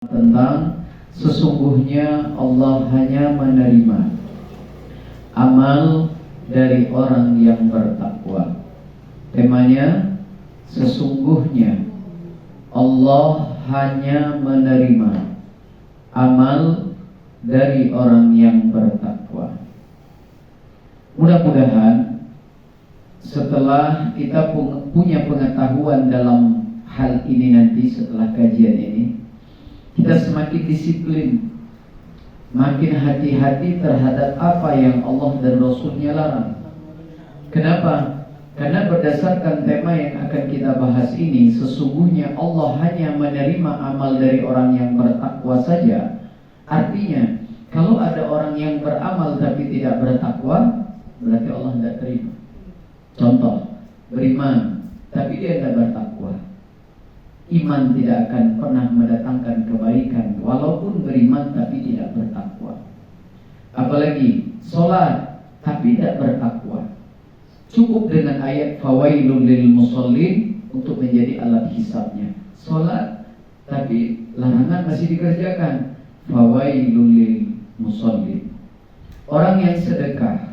tentang sesungguhnya Allah hanya menerima amal dari orang yang bertakwa. Temanya sesungguhnya Allah hanya menerima amal dari orang yang bertakwa. Mudah-mudahan setelah kita punya pengetahuan dalam hal ini nanti, setelah kajian ini, kita semakin disiplin, makin hati-hati terhadap apa yang Allah dan Rasulnya larang. Kenapa? Karena berdasarkan tema yang akan kita bahas ini, sesungguhnya Allah hanya menerima amal dari orang yang bertakwa saja. Artinya, kalau ada orang yang beramal tapi tidak bertakwa, berarti Allah tidak terima. Contoh, beriman tapi dia tidak bertakwa, iman tidak akan pernah mendatangkan kebaikan walaupun beriman tapi tidak bertakwa. Apalagi sholat tapi tidak bertakwa. Cukup dengan ayat fawailul lil musallin untuk menjadi alat hisabnya. Sholat tapi larangan masih dikerjakan, fawailul lil musallin. Orang yang sedekah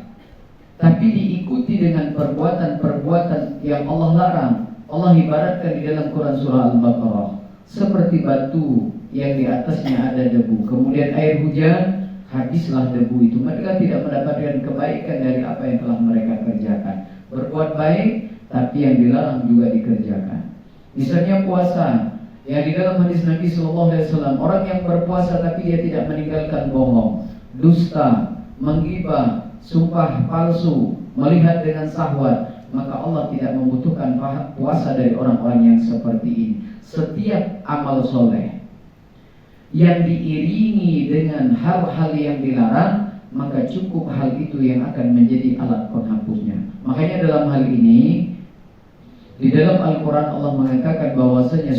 tapi diikuti dengan perbuatan-perbuatan yang Allah larang, Allah ibaratkan di dalam Quran surah Al-Baqarah seperti batu yang di atasnya ada debu, kemudian air hujan, habislah debu itu. Mereka tidak mendapatkan kebaikan dari apa yang telah mereka kerjakan. Berbuat baik tapi yang dilarang juga dikerjakan. Misalnya puasa, yang di dalam hadis Nabi SAW, orang yang berpuasa tapi dia tidak meninggalkan bohong, dusta, menggibah, sumpah palsu, melihat dengan syahwat, maka Allah tidak membutuhkan puasa dari orang-orang yang seperti ini. Setiap amal soleh yang diiringi dengan hal-hal yang dilarang, maka cukup hal itu yang akan menjadi alat penghapusnya. Makanya dalam hal ini, di dalam Al-Quran Allah mengatakan bahwasanya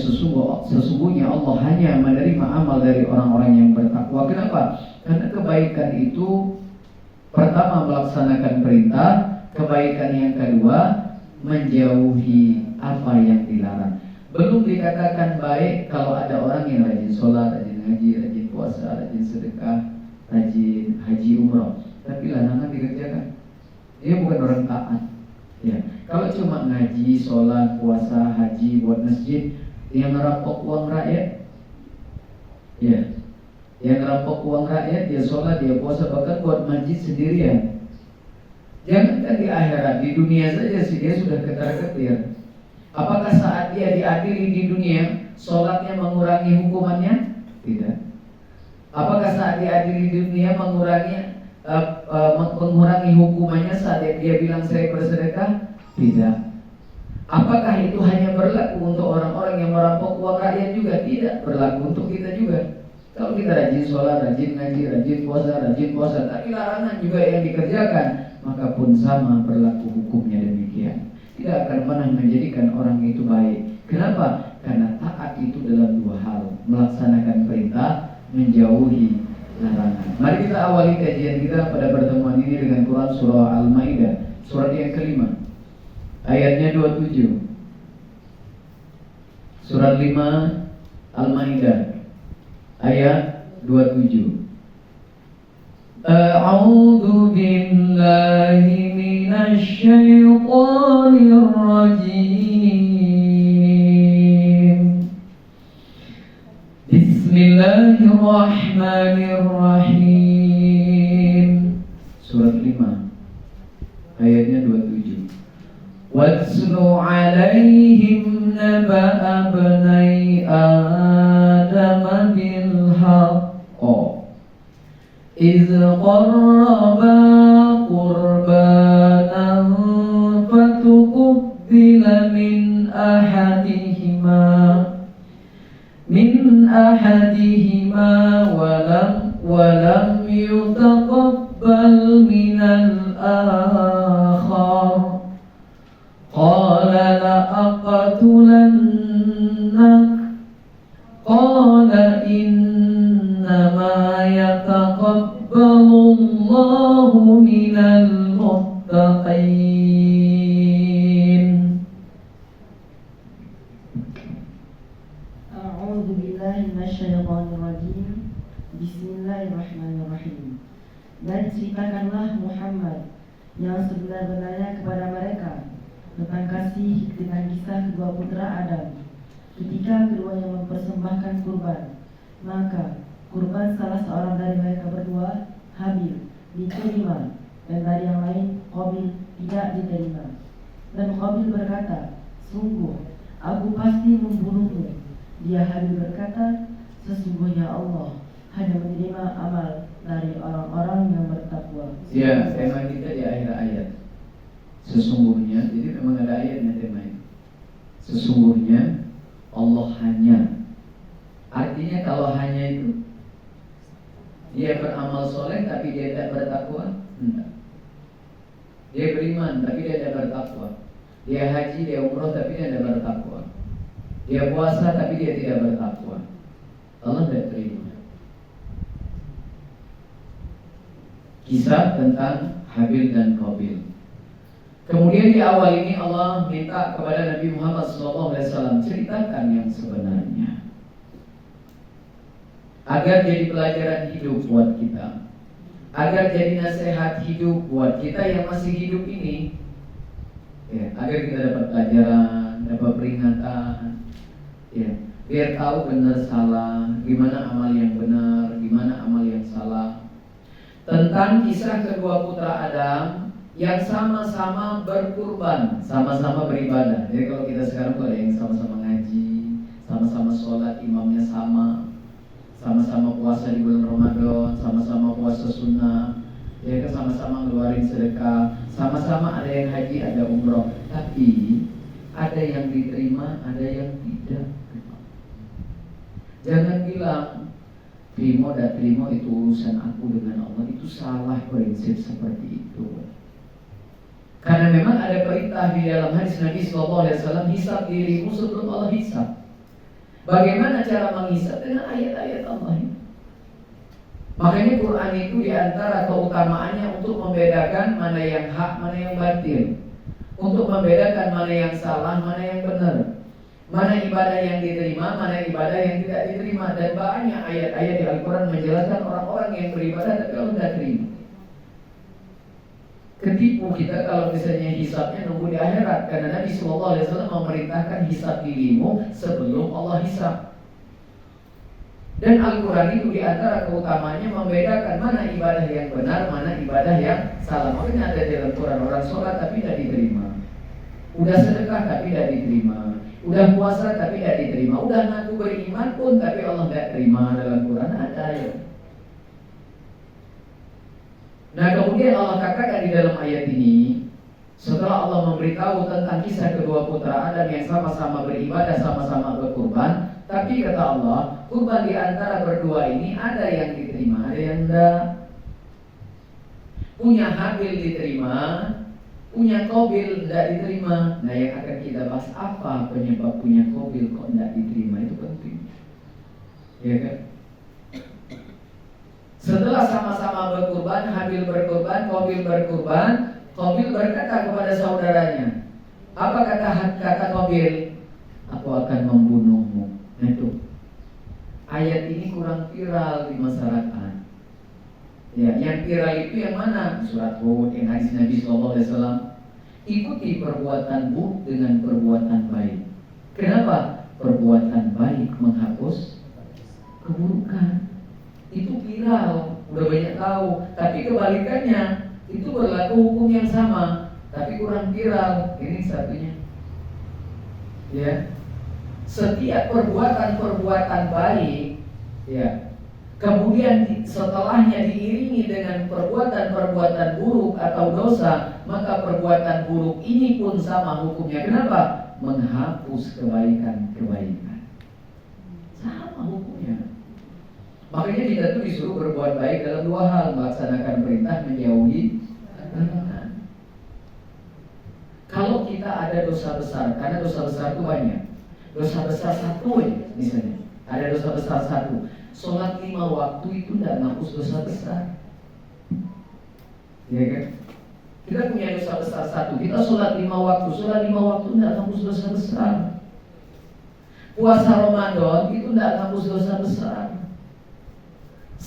sesungguhnya Allah hanya menerima amal dari orang-orang yang bertakwa. Kenapa? Karena kebaikan itu pertama melaksanakan perintah, kebaikan yang kedua menjauhi apa yang dilarang. Belum dikatakan baik kalau ada orang yang rajin sholat, rajin ngaji, rajin puasa, rajin sedekah, rajin haji umroh, tapi larangan dikerjakan. Dia bukan orang taat. Ya, kalau cuma ngaji, sholat, puasa, haji, buat masjid, yang ngerampok uang rakyat, ya, yang ngerampok uang rakyat, dia sholat, dia puasa, bahkan buat masjid sendirian. Jangankan di akhirat, di dunia saja sih dia sudah ketar-ketir. Apakah saat dia diadili di dunia, sholatnya mengurangi hukumannya? Tidak. Apakah saat diadili di dunia mengurangi hukumannya saat dia bilang saya bersedekah? Tidak. Apakah itu hanya berlaku untuk orang-orang yang merampok uang rakyat juga? Tidak, berlaku untuk kita juga. Kalau kita rajin sholat, rajin ngaji, rajin puasa, tapi larangan juga yang dikerjakan, maka pun sama berlaku hukumnya demikian. Tidak akan pernah menjadikan orang itu baik. Kenapa? Karena taat itu dalam dua hal, melaksanakan perintah, menjauhi larangan. Mari kita awali kajian kita pada pertemuan ini dengan Quran surah Al-Maidah, surat yang kelima, ayatnya 27. Surat 5 Al-Maidah ayat 27. A'udzu billahi minasy syaithanir rajim. Bismillahirrahmanirrahim. Surat 5 ayatnya 27. Watslu 'alaihim naba'a bnai Adam bil haqq إذ قربا قربانا فتقبل من أحدهما ولم يتقبل من الآخر قال لأقتلنك قال إنما يتقبل الله من المتقين. أعوذ بالله من الشيطان الرجيم. Rajim. Bismillahirrahmanirrahim. Dan ceritakanlah Muhammad yang sebenar-benarnya kepada mereka tentang kasih dengan kisah kedua putra Adam. Ketika keduanya mempersembahkan kurban, maka kurban salah seorang dari mereka berdua, Habil, diterima, dan dari yang lain, Qabil, tidak diterima. Dan Qabil berkata, sungguh, aku pasti membunuhmu. Dia Habil berkata, sesungguhnya Allah hanya menerima amal dari orang-orang yang bertakwa. Ya, tema kita di akhir ayat. Sesungguhnya, jadi memang ada ayatnya tema itu. Sesungguhnya Allah hanya. Artinya kalau hanya itu dia beramal soleh tapi dia tidak bertakwa, enggak. Dia beriman tapi dia tidak bertakwa. Dia haji, dia umroh tapi dia tidak bertakwa. Dia puasa tapi dia tidak bertakwa. Allah tidak terima. Kisah tentang Habil dan Qabil. Kemudian di awal ini Allah minta kepada Nabi Muhammad SAW ceritakan yang sebenarnya, agar jadi pelajaran hidup buat kita, agar jadi nasihat hidup buat kita yang masih hidup ini, ya, agar kita dapat pelajaran, dapat peringatan, ya, biar tahu benar salah, gimana amal yang benar, gimana amal yang salah. Tentang kisah kedua putra Adam yang sama-sama berkurban, sama-sama beribadah. Jadi kalau kita sekarang tuh ada yang sama-sama ngaji, sama-sama sholat, imamnya sama-sama puasa di bulan Ramadan, sama-sama puasa sunnah, ya kan, sama-sama ngeluarin sedekah, sama-sama ada yang haji, ada umroh. Tapi ada yang diterima, ada yang tidak. Jangan bilang terima dan terima itu urusan aku dengan Allah. Itu salah prinsip seperti itu. Karena memang ada perintah di dalam hadis Nabi SAW, hisab dirimu sebelum Allah hisab. Bagaimana cara menghisab? Dengan ayat-ayat Allah ini. Makanya Quran itu diantara keutamaannya untuk membedakan mana yang hak, mana yang batil, untuk membedakan mana yang salah, mana yang benar, mana ibadah yang diterima, mana ibadah yang tidak diterima. Dan banyak ayat-ayat di Al-Quran menjelaskan orang-orang yang beribadah tapi Allah tidak terima. Ketipu kita kalau misalnya hisabnya nunggu di akhirat, karena Nabi SAW memerintahkan hisab dirimu sebelum Allah hisab. Dan Al-Quran itu diantara keutamanya membedakan mana ibadah yang benar, mana ibadah yang salah. Makanya ada dalam Quran orang sholat tapi tidak diterima, udah sedekah tapi tidak diterima, udah puasa tapi tidak diterima, udah ngaku beriman pun tapi Allah tidak terima. Dalam Quran ada ya. Nah kemudian Allah katakan di dalam ayat ini, setelah Allah memberitahu tentang kisah kedua putra Adam yang sama-sama beribadah, sama-sama berkurban, tapi kata Allah, kurban di antara berdua ini ada yang diterima, ada yang tidak. Punya Habil diterima, punya Qabil tidak diterima. Nah yang akan kita bahas, apa penyebab punya Qabil kok tidak diterima, itu penting, ya kan? Setelah sama-sama berkurban, Habil berkurban, Qabil berkurban, Qabil berkata kepada saudaranya, apa kata Qabil? Aku akan membunuhmu. Nah itu ayat ini kurang viral di masyarakat. Ya, yang viral itu yang mana? Surat Hud, yang hadis Nabi SAW. Ikuti perbuatan buruk dengan perbuatan baik. Kenapa? Perbuatan baik menghapus keburukan. Itu viral, udah banyak tahu. Tapi kebalikannya, itu berlaku hukum yang sama, tapi kurang viral. Ini satunya. Ya, setiap perbuatan baik, ya, kemudian setelahnya diiringi dengan perbuatan buruk atau dosa, maka perbuatan buruk ini pun sama hukumnya. Kenapa? Menghapus kebaikan. Sama hukumnya. Makanya kita tuh disuruh berbuat baik dalam dua hal, melaksanakan perintah, menjauhi larangan. Kalau kita ada dosa besar, karena dosa besar itu banyak. Dosa besar satu aja, misalnya ada dosa besar satu, sholat 5 waktu itu tidak ngapus dosa besar, ya kan? Kita punya dosa besar satu, kita sholat 5 waktu, tidak ngapus dosa besar. Puasa Ramadan itu tidak ngapus dosa besar.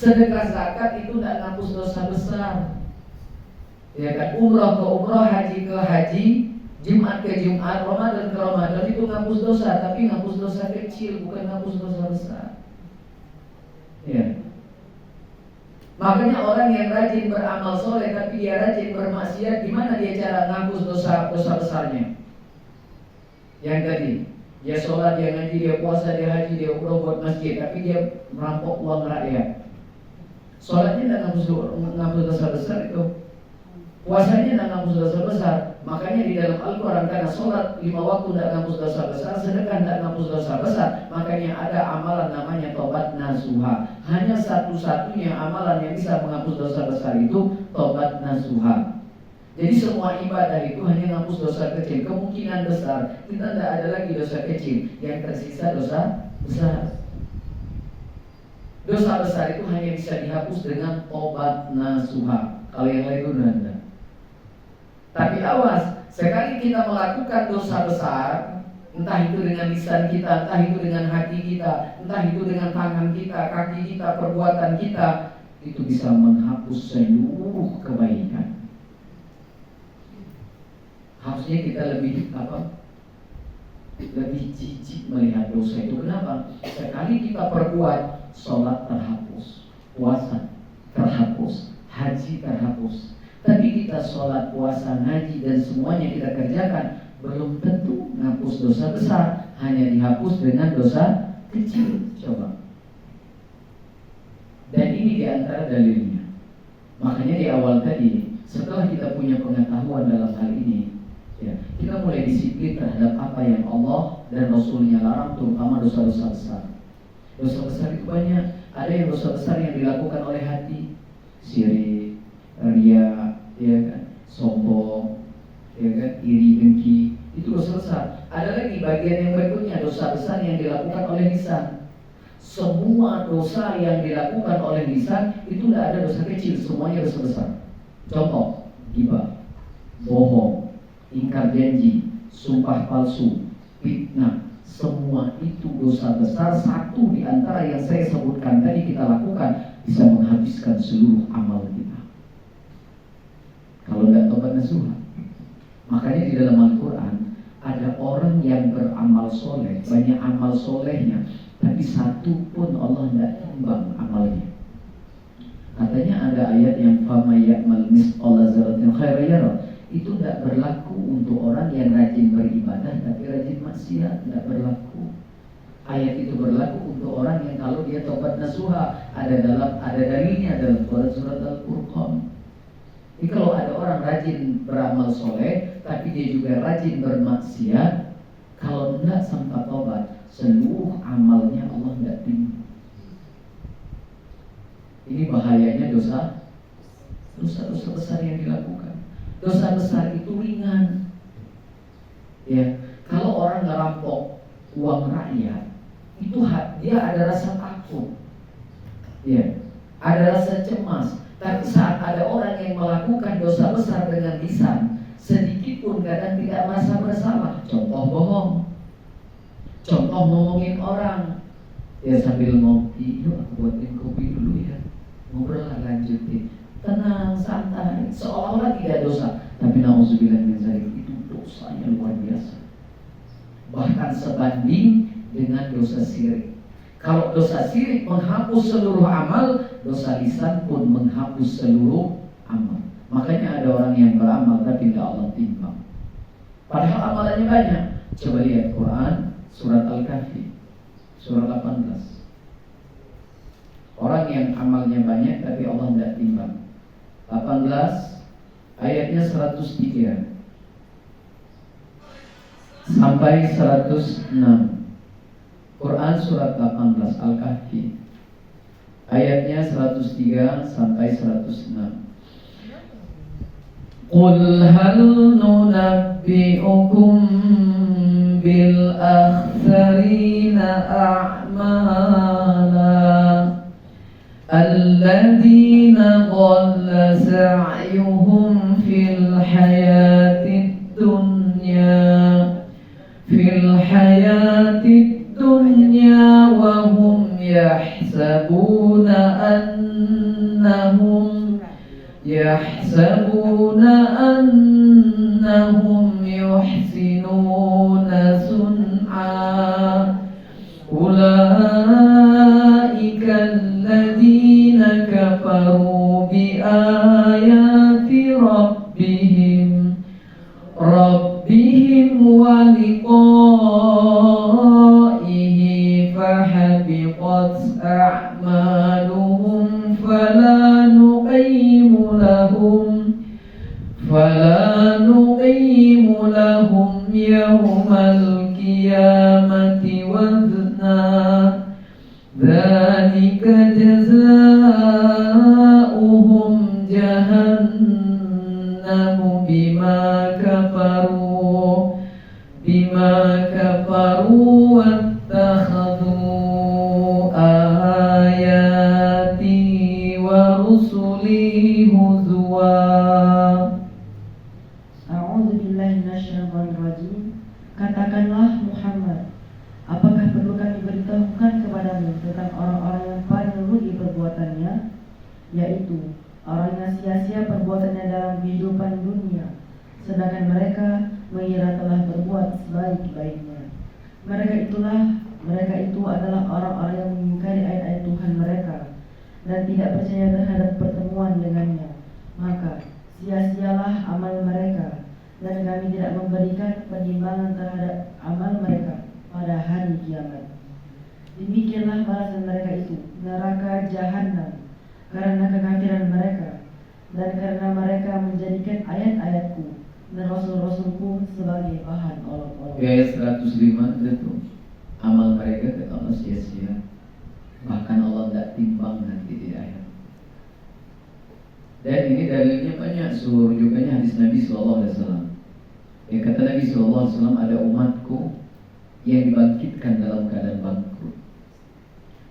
Sedekah zakat itu tidak ngapus dosa besar. Ya kan, umroh ke umroh, haji ke haji, Jumat ke Jumat, Ramadan ke Ramadan itu ngapus dosa, tapi ngapus dosa kecil, bukan ngapus dosa besar. Ya. Makanya orang yang rajin beramal soleh tapi dia rajin bermaksiat, gimana dia cara ngapus dosa besarnya? Yang tadi, dia sholat, dia ngaji, dia puasa, dia haji, dia umroh buat masjid, tapi dia merampok uang rakyat. Sholatnya tidak ngapus dosa besar itu. Puasanya tidak ngapus dosa besar. Makanya di dalam Al-Quran, karena sholat 5 waktu tidak ngapus dosa besar, sedekah tidak ngapus dosa besar, makanya ada amalan namanya tobat nasuha. Hanya satu-satunya amalan yang bisa menghapus dosa besar itu tobat nasuha. Jadi semua ibadah itu hanya menghapus dosa kecil. Kemungkinan besar kita tidak ada lagi dosa kecil, yang tersisa dosa besar. Dosa besar itu hanya bisa dihapus dengan tobat nasuha. Kalau yang lain itu tidak. Tapi awas, sekali kita melakukan dosa besar, entah itu dengan lisan kita, entah itu dengan hati kita, entah itu dengan tangan kita, kaki kita, perbuatan kita, itu bisa menghapus seluruh kebaikan. Harusnya kita lebih jijik melihat dosa itu. Kenapa? Sekali kita perbuat, sholat terhapus, puasa terhapus, haji terhapus. Tapi kita sholat, puasa, ngaji dan semuanya kita kerjakan, belum tentu menghapus dosa besar, hanya dihapus dengan dosa kecil. Coba. Dan ini diantara dalilnya. Makanya di awal tadi, setelah kita punya pengetahuan dalam hal ini, ya, kita mulai disiplin terhadap apa yang Allah dan Rasulnya larang, terutama dosa-dosa besar. Dosa besar itu banyak. Ada yang dosa besar yang dilakukan oleh hati, syirik, ria, ya kan, sombong, ya kan, iri, dengki, itu dosa besar. Ada lagi bagian yang berikutnya, dosa besar yang dilakukan oleh lisan. Semua dosa yang dilakukan oleh lisan itu tidak ada dosa kecil, semuanya dosa besar. Contoh, ghibah, bohong, ingkar janji, sumpah palsu, fitnah, semua itu dosa besar. Satu di antara yang saya sebutkan tadi kita lakukan bisa menghabiskan seluruh amal kita. Kalau tidak tobat nasuha. Makanya di dalam Al-Quran ada orang yang beramal soleh, banyak amal solehnya, tapi satu pun Allah tidak timbang amalnya. Katanya ada ayat yang fama ya'mal misqala dzarratin khairan yarah. Itu tidak berlaku untuk orang yang rajin beribadah tapi rajin maksiat, tidak berlaku. Ayat itu berlaku untuk orang yang kalau dia tobat nasuha, ada dalilnya dalam surat Al-Furqan. Jadi kalau ada orang rajin beramal soleh tapi dia juga rajin bermaksiat, kalau tidak sampai tobat, seluruh amalnya Allah tidak terima. Ini bahayanya dosa besar yang dilakukan. Dosa besar itu ringan. Ya, kalau orang ngerampok uang rakyat, itu dia ada rasa takut. Ya, ada rasa cemas. Tapi saat ada orang yang melakukan dosa besar dengan lisan, sedikit pun kadang tidak merasa bersalah. Contoh bohong, contoh ngomongin orang, ya sambil ngopi, yuk aku buatin kopi dulu ya, ngobrol lanjutin, tenang, santai, seolah-olah tidak dosa. Tapi na'udzubillah min dzalik, itu dosanya luar biasa, bahkan sebanding dengan dosa syirik. Kalau dosa syirik menghapus seluruh amal, dosa lisan pun menghapus seluruh amal. Makanya ada orang yang beramal tapi tidak Allah timbang, padahal amalannya banyak. Coba lihat Quran surat Al-Kahfi surat 18. Orang yang amalnya banyak tapi Allah tidak timbang. 18 ayatnya 103 sampai 106. Quran surat 18 Al-Kahfi ayatnya 103 sampai 106. Qul hal nunabbi'ukum bil akhsarina a'mala alladzina dhalla sa'yuhum fil hayatid dunya wa hum yahsabun يحسبون أنهم يحسنون صنعا أولئك الذين كفروا بآيات ربهم ولقائه فحبطت أعمالهم فلا نقيم لهم يوم القيامة وزنا ذلك جزاؤهم جهنم بما كفروا واتخذوا آياتي ورسلي هزوا. Katakanlah Muhammad, apakah perlu kami beritahukan kepadamu tentang orang-orang yang paling rugi perbuatannya, yaitu orang yang sia-sia perbuatannya dalam kehidupan dunia, sedangkan mereka mengira telah berbuat sebaik-baiknya. Mereka itu adalah orang-orang yang mengingkari ayat-ayat Tuhan mereka dan tidak percaya terhadap pertemuan dengannya. Maka sia-sialah amal mereka, dan kami tidak memberikan penimbangan terhadap amal mereka pada hari kiamat. Demikianlah balasan mereka itu, neraka jahanam, karena kekafiran mereka dan karena mereka menjadikan ayat-ayatku dan rasul-rasulku sebagai bahan olok-olok. Ayat 105 itu amal mereka kata Allah sia-sia, bahkan Allah tidak timbang nanti di akhirat. Dan ini dalilnya banyak, rujukannya hadis Nabi SAW. Yang kata Nabi SAW, ada umatku yang dibangkitkan dalam keadaan bangkrut.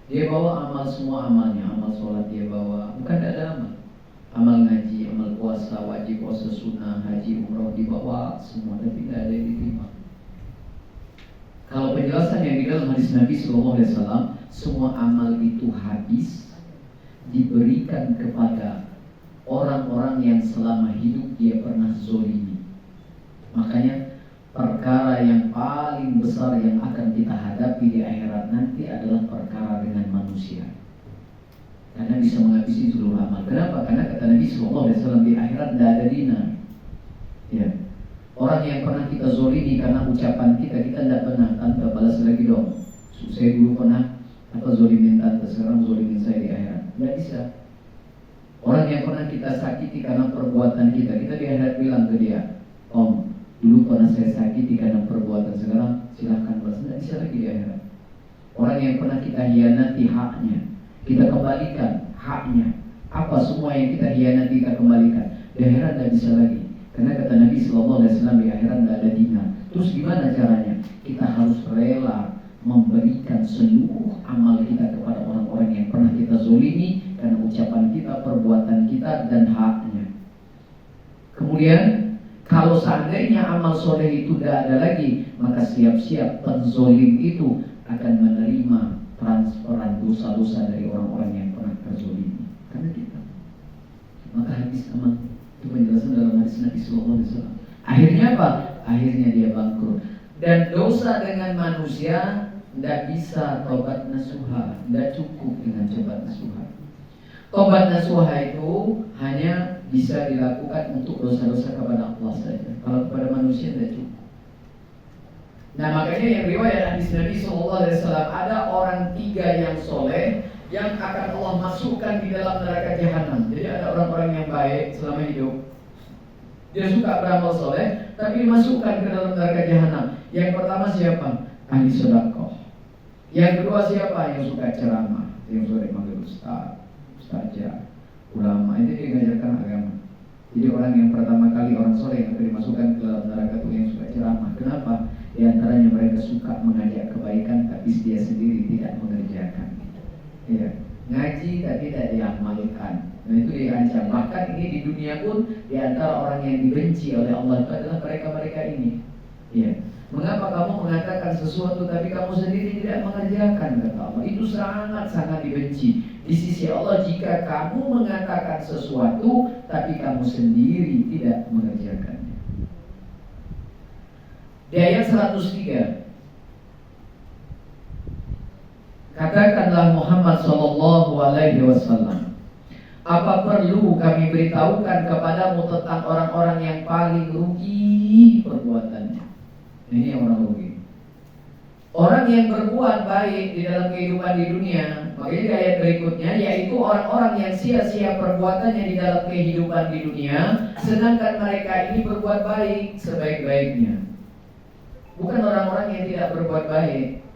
Dia bawa amal, semua amalnya, amal sholat dia bawa, bukan tidak ada amal. Amal ngaji, amal puasa, wajib puasa sunnah, haji, umroh dibawa semua, tapi tidak ada yang diterima. Kalau penjelasan yang di dalam hadis Nabi SAW, semua amal itu habis, diberikan kepada orang-orang yang selama hidup dia pernah zolimi. Makanya perkara yang paling besar yang akan kita hadapi di akhirat nanti adalah perkara dengan manusia, karena bisa menghabisi seluruh amal. Kenapa? Karena kata Nabi SAW, di akhirat tidak ada dinar. Ya. Orang yang pernah kita zolimi karena ucapan kita tidak pernah, tante balas lagi dong. Saya dulu pernah zolimin tante, sekarang zolimin saya di akhirat. Tidak bisa. Orang yang pernah kita sakiti karena perbuatan kita di akhirat bilang ke dia, Om, dulu pernah saya sakiti karena perbuatan, sekarang silahkan balas. Tidak bisa lagi di akhirat. Orang yang pernah kita hianati haknya, kita kembalikan haknya. Apa semua yang kita hianati kita kembalikan. Di akhirat tidak bisa lagi. Karena kata Nabi SAW, di akhirat tidak ada dinar. Terus gimana caranya? Kita harus rela memberikan seluruh amal kita kepada orang-orang yang pernah kita zolimi karena ucapan kita, perbuatan kita, dan haknya. Kemudian kalau seandainya amal soleh itu tidak ada lagi, maka siap-siap penzolim itu akan menerima transferan dosa-dosa dari orang-orang yang pernah terzolimi karena kita. Maka habis amal. Itu penjelasan dalam hadis Nabi SAW. Akhirnya apa? Akhirnya dia bangkrut. Dan dosa dengan manusia tidak bisa tobat nasuha, tidak cukup dengan tobat nasuha. Tobat nasuha itu hanya bisa dilakukan untuk dosa-dosa kepada Allah saja. Kalau kepada manusia tidak cukup. Nah makanya yang riwayat hadis Nabi SAW, ada orang 3 yang soleh yang akan Allah masukkan di dalam neraka jahanam. Jadi ada orang-orang yang baik selama hidup, dia suka beramal soleh, tapi dimasukkan ke dalam neraka jahanam. Yang pertama siapa? Ahli sedekah. Yang kedua siapa? Yang suka ceramah, yang suka dipanggil ustaz, ustazah, ulama. Itu dia mengajarkan agama. Jadi orang yang pertama kali orang soleh yang akan dimasukkan ke dalam neraka itu yang suka ceramah. Kenapa? Di antaranya mereka suka mengajak kebaikan, tapi dia sendiri tidak mengerjakan. Ya, ngaji tapi tidak diamalkan. Nah itu diancam. Bahkan ini di dunia pun di antara orang yang dibenci oleh Allah itu adalah mereka-mereka ini. Ya, Mengapa kamu mengatakan sesuatu tapi kamu sendiri tidak mengerjakan, kata Allah. Itu sangat-sangat dibenci di sisi Allah jika kamu mengatakan sesuatu tapi kamu sendiri tidak mengerjakannya. Di ayat 103, katakanlah Muhammad SAW, apa perlu kami beritahukan kepadamu tentang orang-orang yang paling rugi perbuatannya? Ini orang rugi. Orang yang berbuat baik di dalam kehidupan di dunia. Makanya di ayat berikutnya, yaitu orang-orang yang sia-sia perbuatannya di dalam kehidupan di dunia, sedangkan mereka ini berbuat baik sebaik-baiknya. Bukan orang-orang yang tidak berbuat baik.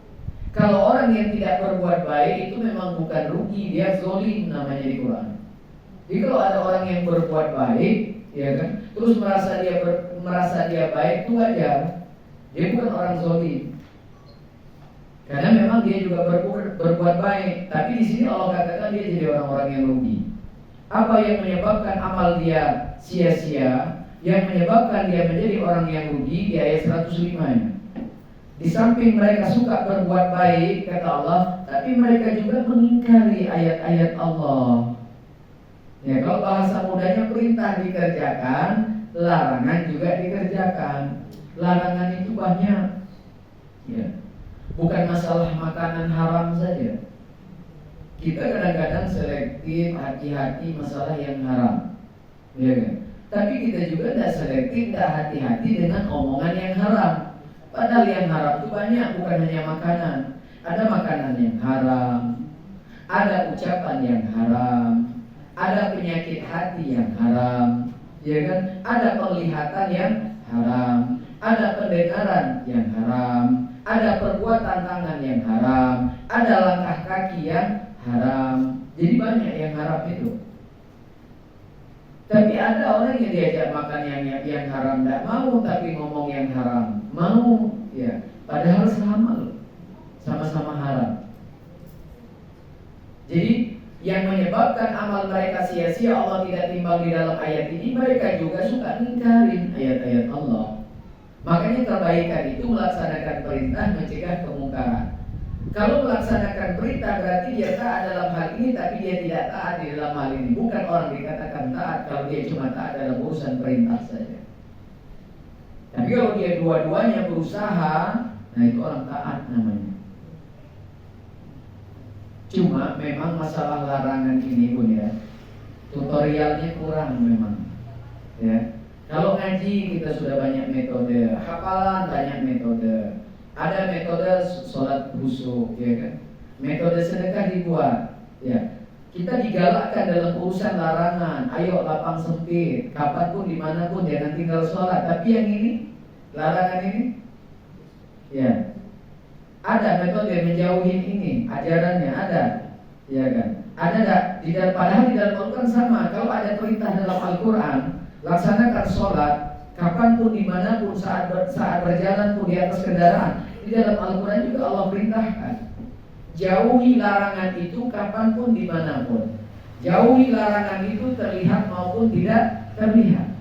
Kalau orang yang tidak berbuat baik itu memang bukan rugi, dia zolim namanya di Quran. Jadi kalau ada orang yang berbuat baik, ya kan, terus merasa dia baik, itu wajar. Dia bukan orang zolim, karena memang dia juga berbuat baik. Tapi di sini Allah katakan dia jadi orang-orang yang rugi. Apa yang menyebabkan amal dia sia-sia, yang menyebabkan dia menjadi orang yang rugi? Di ayat 105-nya. Di samping mereka suka berbuat baik, kata Allah, tapi mereka juga mengingkari ayat-ayat Allah. Ya, kalau bahasa mudahnya, perintah dikerjakan, larangan juga dikerjakan. Larangan itu banyak, ya. Bukan masalah makanan haram saja. Kita kadang-kadang selektif, hati-hati masalah yang haram, ya kan? Tapi kita juga tidak selektif, tidak hati-hati dengan omongan yang haram. Padahal yang haram itu banyak, bukan hanya makanan. Ada makanan yang haram, ada ucapan yang haram, ada penyakit hati yang haram, ya kan? Ada penglihatan yang haram, ada pendengaran yang haram, ada perbuatan tangan yang haram, ada langkah kaki yang haram. Jadi banyak yang haram itu. Tapi ada orang yang diajak makan yang haram tidak mau, tapi ngomong yang haram mau, ya. Padahal sama-sama haram. Jadi yang menyebabkan amal mereka sia-sia, Allah tidak timbang di dalam ayat ini. Mereka juga suka ningkarin ayat-ayat Allah. Makanya kebaikan itu melaksanakan perintah, mencegah kemungkaran. Kalau melaksanakan perintah berarti dia taat dalam hal ini, tapi dia tidak taat di dalam hal ini. Bukan orang dikatakan taat kalau dia cuma taat dalam urusan perintah saja. Tapi kalau dia dua-duanya berusaha, nah itu orang taat namanya. Cuma memang masalah larangan ini pun ya, tutorialnya kurang memang, ya. Kalau ngaji kita sudah banyak metode, hafalan banyak metode. Ada metode sholat khusyuk, ya kan? Metode sedekah dibuat, ya. Kita digalakkan dalam urusan larangan. Ayo lapang sempit, kapanpun dimanapun jangan tinggal sholat. Tapi yang ini, larangan ini, ya. Ada metode menjauhin ini, ajarannya ada, ya kan? Ada tak? Padahal di dalam Al-Quran sama. Kalau ada perintah dalam Al-Quran, laksanakan sholat kapanpun, dimanapun, saat berjalan pun, di atas kendaraan. Di dalam Al-Quran juga Allah perintahkan, jauhi larangan itu kapanpun, dimanapun. Jauhi larangan itu terlihat maupun tidak terlihat.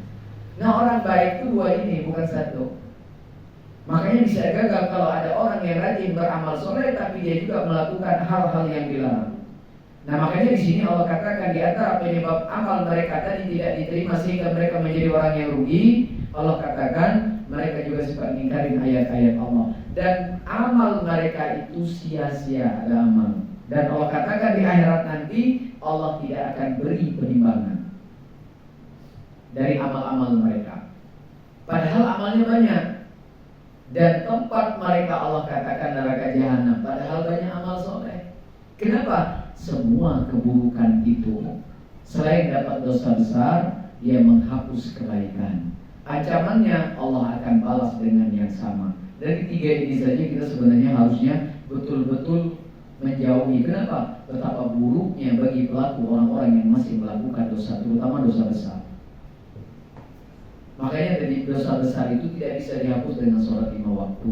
Nah, orang baik itu dua ini, bukan satu. Makanya bisa gagal kalau ada orang yang rajin beramal soleh tapi dia juga melakukan hal-hal yang dilarang. Nah, makanya di sini Allah katakan di antara penyebab amal mereka tadi tidak diterima sehingga mereka menjadi orang yang rugi, Allah katakan mereka juga suka mengingkari ayat-ayat Allah. Dan amal mereka itu sia-sia, ada amal. Dan Allah katakan di akhirat nanti Allah tidak akan beri penimbangan dari amal-amal mereka. Padahal amalnya banyak. Dan tempat mereka Allah katakan neraka jahanam. Padahal banyak amal soleh. Kenapa? Semua keburukan itu selain dapat dosa besar, dia menghapus kebaikan. Ancamannya Allah akan balas dengan yang sama. Dari tiga ini saja kita sebenarnya harusnya betul-betul menjauhi. Kenapa? Betapa buruknya bagi pelaku orang-orang yang masih melakukan dosa, terutama dosa besar. Makanya dari dosa besar itu tidak bisa dihapus dengan sholat 5 waktu.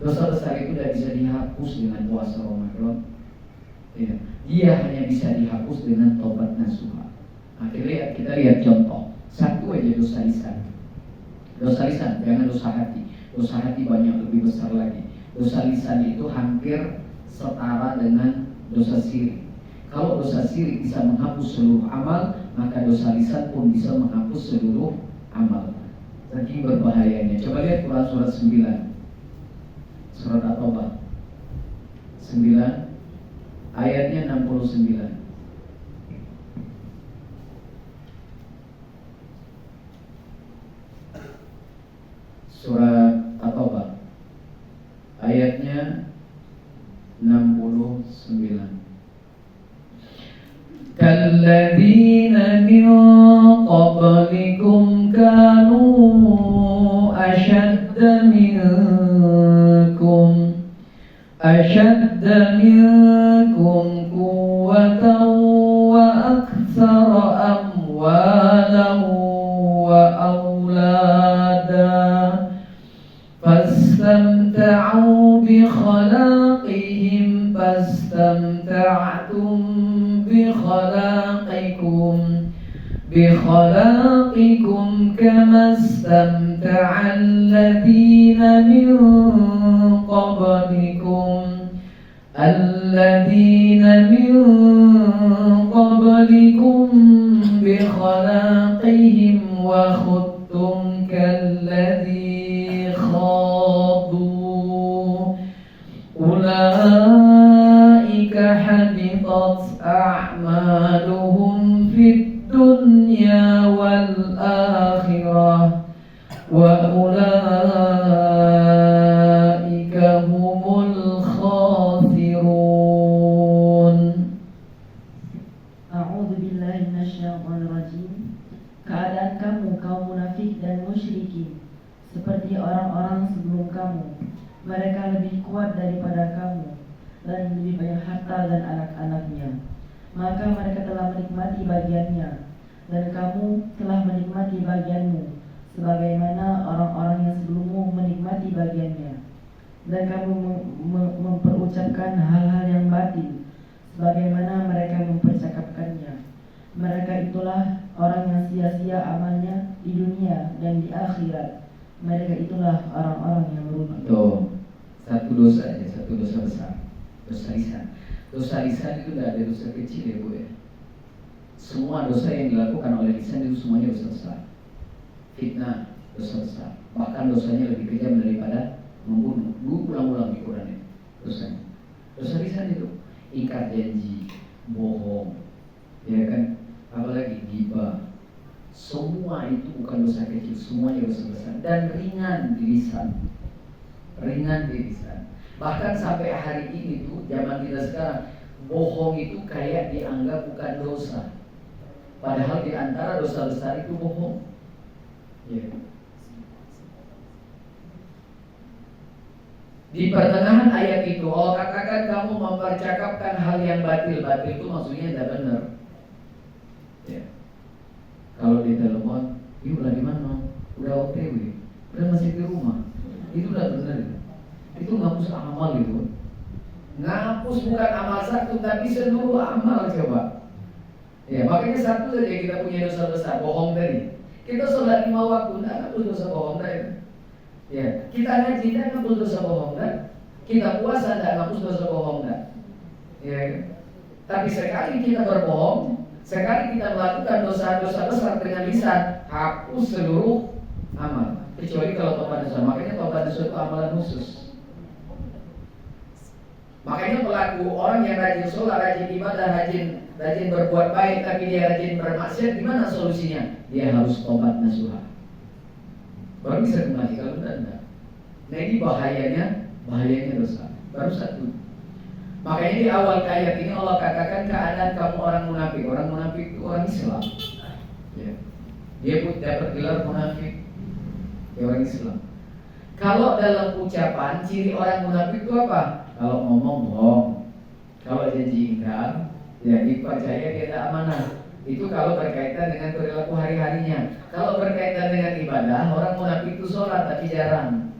Dosa besar itu tidak bisa dihapus dengan puasa Ramadan. Ya. Dia hanya bisa dihapus dengan tobat nasuha. Nah, kita lihat contoh. Satu aja dosa lisan. Dosa lisan, jangan dosa hati. Dosa hati banyak lebih besar lagi. Dosa lisan itu hampir setara dengan dosa sirik. Kalau dosa sirik bisa menghapus seluruh amal, maka dosa lisan pun bisa menghapus seluruh amal. Saking berbahayanya. Coba lihat Quran surat 9. Surat At-Taubah 9 ayatnya 69. Surat At-Taubah ayatnya 69. Kalladzina min qablikum kanu ashadda minkum quwwatan wa aktsara amwalan wa aulada fastamta'u bi khalaqihim fastamta'tum bi khalaqikum kama istamta'a alladhina min qablikum bi khalaqihim wa khudtum kalladhi khadu ulaika habitat a'maluhum fid dunya wal akhirah wa ulaika humul khasirun. A'udzu billahi minasyaitonir rajim. Keadaan kamu kaum munafik dan musyrikin seperti orang-orang sebelum kamu. Mereka lebih kuat daripada kamu dan lebih banyak harta dan anak-anaknya. Maka mereka telah menikmati bagiannya dan kamu telah menikmati bagianmu sebagaimana orang-orang yang sebelummu menikmati bagiannya. Dan kamu memperucapkan hal-hal yang batil sebagaimana mereka mempercakapkannya. Mereka itulah orang yang sia-sia amalnya di dunia dan di akhirat. Mereka itulah orang-orang yang merugi. Tuh, satu dosa aja, satu dosa besar. Dosa lisan. Dosa lisan itu tidak ada dosa kecil ya Bu ya. Semua dosa yang dilakukan oleh lisan itu semuanya dosa besar. Fitnah, dosa besar. Bahkan dosanya lebih kejam daripada membunuh. Ulang-ulang di Quran itu dosanya. Dosa lisan itu ingkar janji, bohong, ya kan? Apalagi ghibah. Semua itu bukan dosa kecil, semuanya dosa besar dan ringan di lisan. Ringan di lisan. Bahkan sampai hari ini tuh zaman kita sekarang, bohong itu kayak dianggap bukan dosa. Padahal di antara dosa besar itu bohong. Ya. Di pertengahan ayat itu Allah katakan kamu mempercakapkan hal yang batil. Batil itu maksudnya tidak benar. Ya. Kalau di telepon, ibu udah di mana? Udah OTW, udah masih di rumah. Itu udah benar. Itu ngapus amal itu. Ngapus bukan amal satu, tapi seluruh amal coba. Ya, makanya satu saja kita punya dosa besar, bohong tadi. Kita sholat 5 waktu, tidak ngapus dosa bohong tadi. Ya, kita ngaji tidak ngapus dosa bohong kan? Kita puasa tidak ngapus dosa bohong kan? Ya, tapi sekali kita berbohong, sekali kita melakukan dosa-dosa besar dengan lisan, hapus seluruh amal. Kecuali kalau tobat dosa. Makanya tobat dosa itu amalan khusus. Makanya pelaku orang yang rajin sholat, rajin ibadah, rajin berbuat baik, tapi dia rajin bermaksiat, gimana solusinya? Dia harus tobat nasuha. Baru bisa kembali, kalau tidak. Nah ini bahayanya dosa. Baru satu. Makanya di awal ayat ini Allah katakan keadaan kamu orang munafik. Orang munafik itu orang Islam. Ya. Dia pun dapat gelar munafik. Ya, orang Islam. Kalau dalam ucapan ciri orang munafik itu apa? Kalau ngomong bohong, kalau janji ingkar, ya dipercaya dia tidak amanah. Itu kalau berkaitan dengan perilaku hari-harinya. Kalau berkaitan dengan ibadah, orang munafik itu sholat tapi jarang.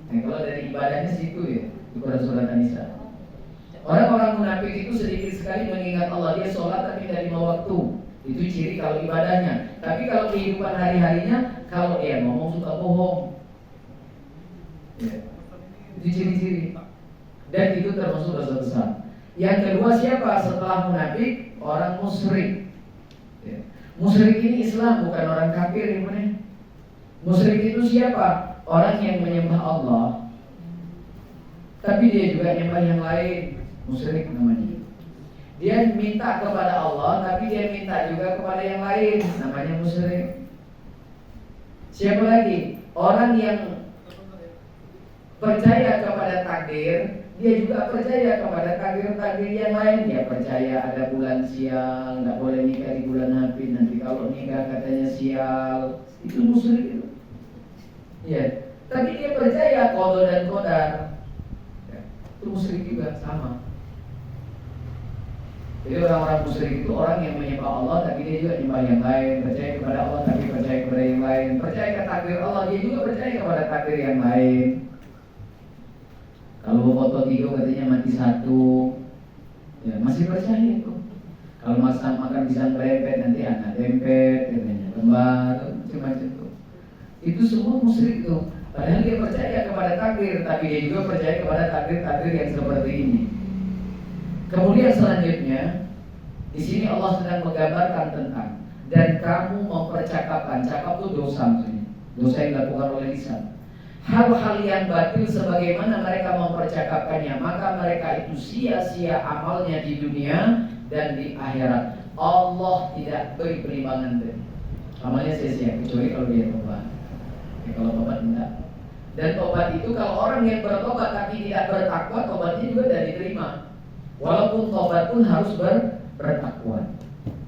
Nah, kalau dari ibadahnya situ ya, di Quran surat An-Nisa. Orang-orang munafik itu sedikit sekali mengingat Allah, dia sholat tapi tidak 5 waktu. Itu ciri kalau ibadahnya. Tapi kalau kehidupan hari-harinya, kalau dia ngomong suka bohong. Ya. Itu ciri-ciri. Dan itu termasuk dosa besar. Yang kedua siapa setelah munafik? Orang musyrik. Ya. Musyrik ini Islam, bukan orang kafir. Musyrik itu siapa? Orang yang menyembah Allah, tapi dia juga nyembah yang lain. Musyrik namanya. Dia minta kepada Allah, tapi dia minta juga kepada yang lain. Namanya musyrik. Siapa lagi? Orang yang percaya kepada takdir, dia juga percaya kepada takdir-takdir yang lain. Dia percaya ada bulan sial, nggak boleh nikah di bulan Hafid, nanti kalau nikah katanya sial. Itu musyrik itu. Ya, tapi dia percaya qada dan qadar. Ya, itu musyrik juga sama. Jadi orang-orang musyrik itu orang yang menyembah Allah tapi dia juga menyembah yang lain, percaya kepada Allah tapi percaya kepada yang lain, percaya ke takdir Allah dia juga percaya kepada takdir yang lain. Kalau foto 3 katanya mati 1, ya masih percaya itu. Kalau makan pisang berempet nanti anak dempet, katanya lembar, macam-macam itu. Itu semua musyrik tuh. Padahal dia percaya kepada takdir, tapi dia juga percaya kepada takdir-takdir yang seperti ini. Kemudian selanjutnya di sini Allah sedang menggambarkan tentang dan kamu mempercakapkan, cakap itu dosa maksudnya, dosa yang dilakukan oleh lisan. Hal-hal yang batil sebagaimana mereka mempercakapkannya, maka mereka itu sia-sia amalnya di dunia dan di akhirat. Allah tidak beri perimbangan dari amalnya sia-sia kecuali kalau dia tobat. Ya, kalau tobat enggak. Dan tobat itu kalau orang yang bertobat tapi tidak bertakwa, tobatnya juga tidak diterima. Walaupun tobat pun harus bertakwa.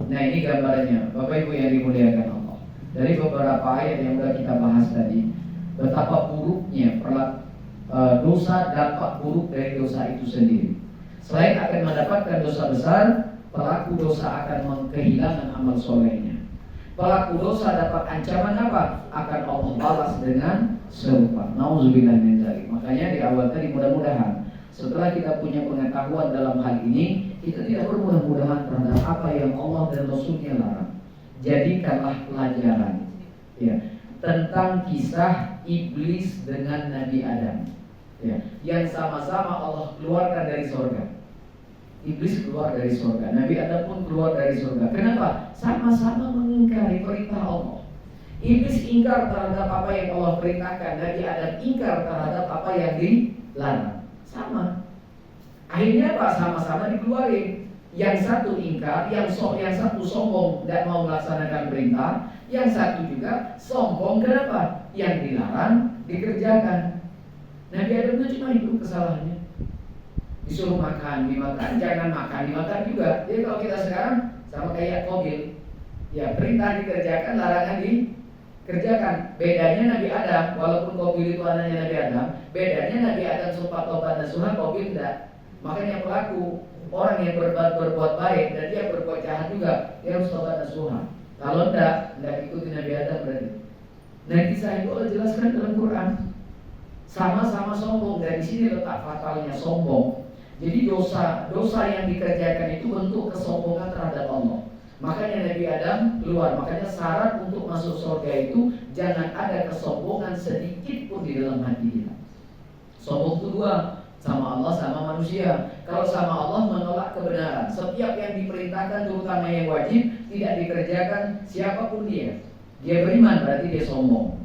Nah ini gambarannya, Bapak Ibu yang dimuliakan Allah. Dari beberapa ayat yang sudah kita bahas tadi, betapa buruknya dosa, dampak buruk dari dosa itu sendiri. Selain akan mendapatkan dosa besar, pelaku dosa akan kehilangan amal solehnya. Pelaku dosa dapat ancaman apa? Akan Allah balas dengan serupa. Nauzubillah min dzalik. Makanya di awal tadi mudah-mudahan setelah kita punya pengetahuan dalam hal ini, kita tidak bermudah-mudahan terhadap apa yang Allah dan Rasulnya larang. Jadikanlah pelajaran ya, tentang kisah iblis dengan Nabi Adam ya, yang sama-sama Allah keluarkan dari surga. Iblis keluar dari surga, Nabi Adam pun keluar dari surga. Kenapa? Sama-sama mengingkari perintah Allah. Iblis ingkar terhadap apa yang Allah perintahkan, Nabi Adam ingkar terhadap apa yang dilarang. Sama. Akhirnya apa? Sama-sama dikeluarin. Yang satu ingkar, yang satu sombong dan mau melaksanakan perintah, yang satu juga sombong. Kenapa? Yang dilarang dikerjakan. Nabi Adam itu cuma itu kesalahannya. Disuruh makan, dimakan, jangan makan, dimakan juga. Jadi kalau kita sekarang sama kayak Qabil, ya perintah dikerjakan, larangan dikerjakan. Bedanya Nabi Adam, walaupun Qabil itu anaknya Nabi Adam, bedanya Nabi Adam sumpah tobat nasuha, Qabil tidak. Makanya pelaku orang yang berbuat baik dan dia berbuat jahat juga, dia harus tobat nasuha. Kalau tidak ikuti Nabi Adam berarti. Nah kisah itu Allah jelaskan dalam Quran. Sama-sama sombong, dari sini letak fatalnya sombong. Jadi dosa yang dikerjakan itu bentuk kesombongan terhadap Allah. Makanya Nabi Adam keluar. Makanya syarat untuk masuk surga itu jangan ada kesombongan sedikit pun di dalam hati kita. Sombong itu dua, sama Allah sama manusia. Kalau sama Allah menolak kebenaran. Setiap yang diperintahkan terutama yang wajib tidak dikerjakan siapapun dia. Dia beriman berarti dia sombong.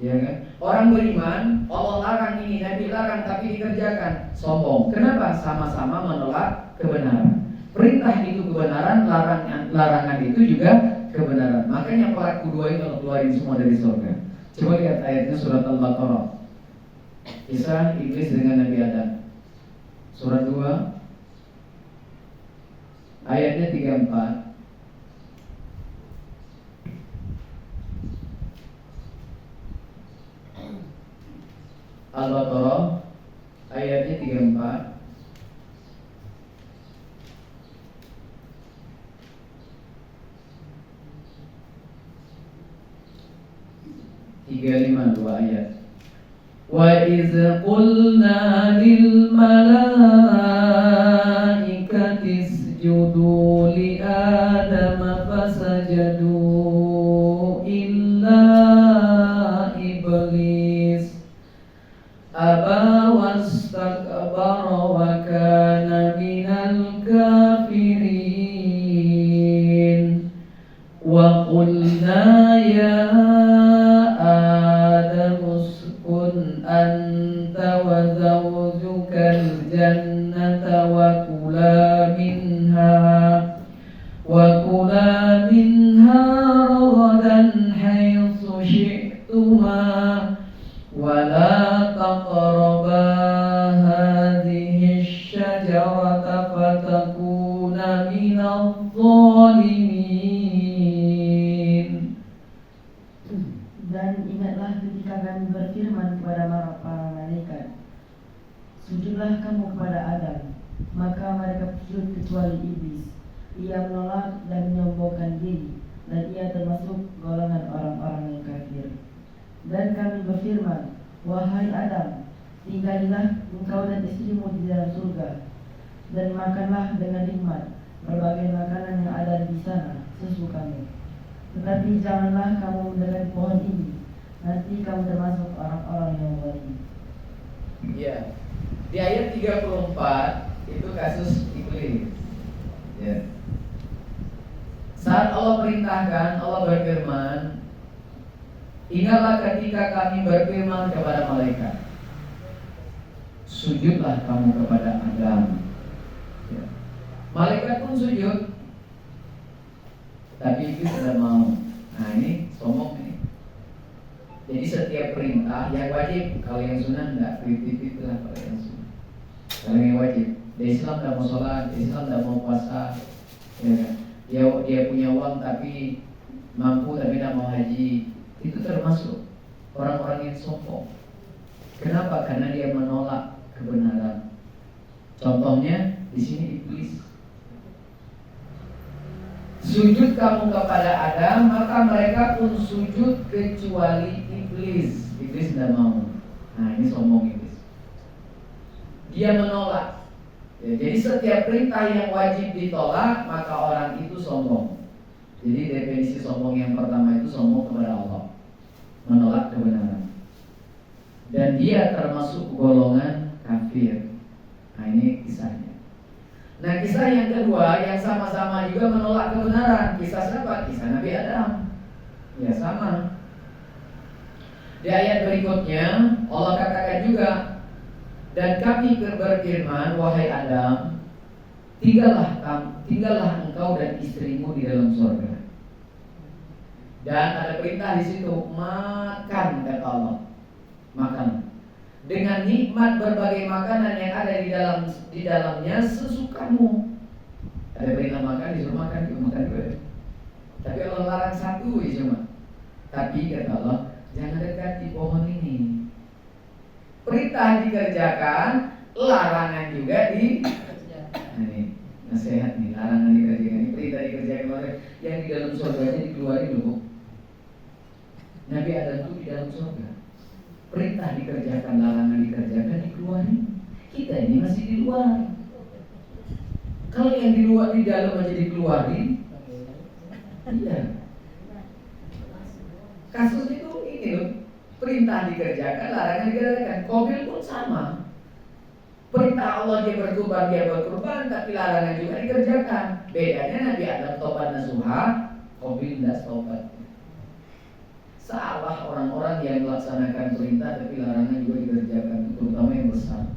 Ya kan? Orang beriman, Allah larang ini, Nabi larang tapi dikerjakan, sombong. Kenapa? Sama-sama menolak kebenaran. Perintah itu kebenaran, larangan itu juga kebenaran. Makanya pelaku dua ini Allah keluarin semua dari surga. Coba lihat ayatnya surat Al-Baqarah. Kisah iblis dengan Nabi Adam. Surat 2 ayatnya 34. Al-Baqarah ayatnya 34. Dua ayat. Wa iz qulna lil malaikati isjudu li Adam fasajadu illa iblis qulna ya Adam uskun anta wa zawjukal jannata wa kula minha ragadan haitsu syi'tuma wa la taqraba hadhihi asy-syajarata fatakuna minadh dhalimin. Dan ingatlah ketika kami berfirman kepada para malaikat, sujudlah kamu kepada Adam. Maka mereka sujud kecuali iblis. Ia menolak dan menyombongkan diri, dan ia termasuk golongan orang-orang yang kafir. Dan kami berfirman, wahai Adam, tinggalilah engkau dan istrimu di dalam surga, dan makanlah dengan nikmat berbagai makanan yang ada di sana sesukamu. Tetapi janganlah kamu mendekati pohon ini, nanti kamu termasuk orang-orang yang zalim. Ya. Di ayat 34 itu kasus iblis. Ya. Saat Allah perintahkan, Allah berfirman, ingatlah ketika kami berfirman kepada malaikat, sujudlah kamu kepada Adam. Ya. Malaikat pun sujud, tapi iblis tidak mau. Nah ini sombong ini. Jadi setiap perintah yang wajib, kalau yang sunnah enggak, kritik lah kalau yang sunnah. Kalau yang wajib, di Islam tidak mau sholat, di Islam tidak mau puasa, ya kan? Dia punya uang tapi mampu tapi tidak mau haji, itu termasuk orang-orang yang sombong. Kenapa? Karena dia menolak kebenaran. Contohnya di sini iblis. Sujud kamu kepada Adam, maka mereka pun sujud kecuali iblis. Iblis tidak mau. Nah ini sombong iblis. Dia menolak. Ya, jadi setiap perintah yang wajib ditolak, maka orang itu sombong. Jadi definisi sombong yang pertama itu sombong kepada Allah, menolak kebenaran. Dan dia termasuk golongan kafir. Nah ini kisahnya. Nah kisah yang kedua yang sama-sama juga menolak kebenaran. Kisah siapa? Kisah Nabi Adam. Ya sama. Di ayat berikutnya Allah katakan juga, dan kami berfirman, wahai Adam, tinggallah engkau dan istrimu di dalam surga. Dan ada perintah di situ, makan, kata Allah, makan dengan nikmat berbagai makanan yang ada di dalamnya sesukamu. Ada perintah makan, disuruh makan juga. Tapi Allah larang satu cuma. Tapi kata Allah, jangan dekati pohon ini. Perintah dikerjakan, larangan juga dikerjakan. Nah, ini nasihat nih, larangan dikerjakan. Ini perintah dikerjakan, yang di dalam surganya dikeluarin dulu. Nabi Adam itu di dalam surga. Perintah dikerjakan, larangan dikerjakan, dikeluarin. Kita ini masih di luar. Kalau yang di luar, di dalam aja dikeluarin, iya. Kasus itu ini loh. Perintah dikerjakan, larangan dikerjakan. Qabil pun sama. Perintah Allah dia berkorban, tapi larangan juga dikerjakan. Bedanya Nabi Adam tobat nasuha, Qabil tidak tobat. Salah orang-orang yang melaksanakan perintah tapi larangan juga dikerjakan, terutama yang besar.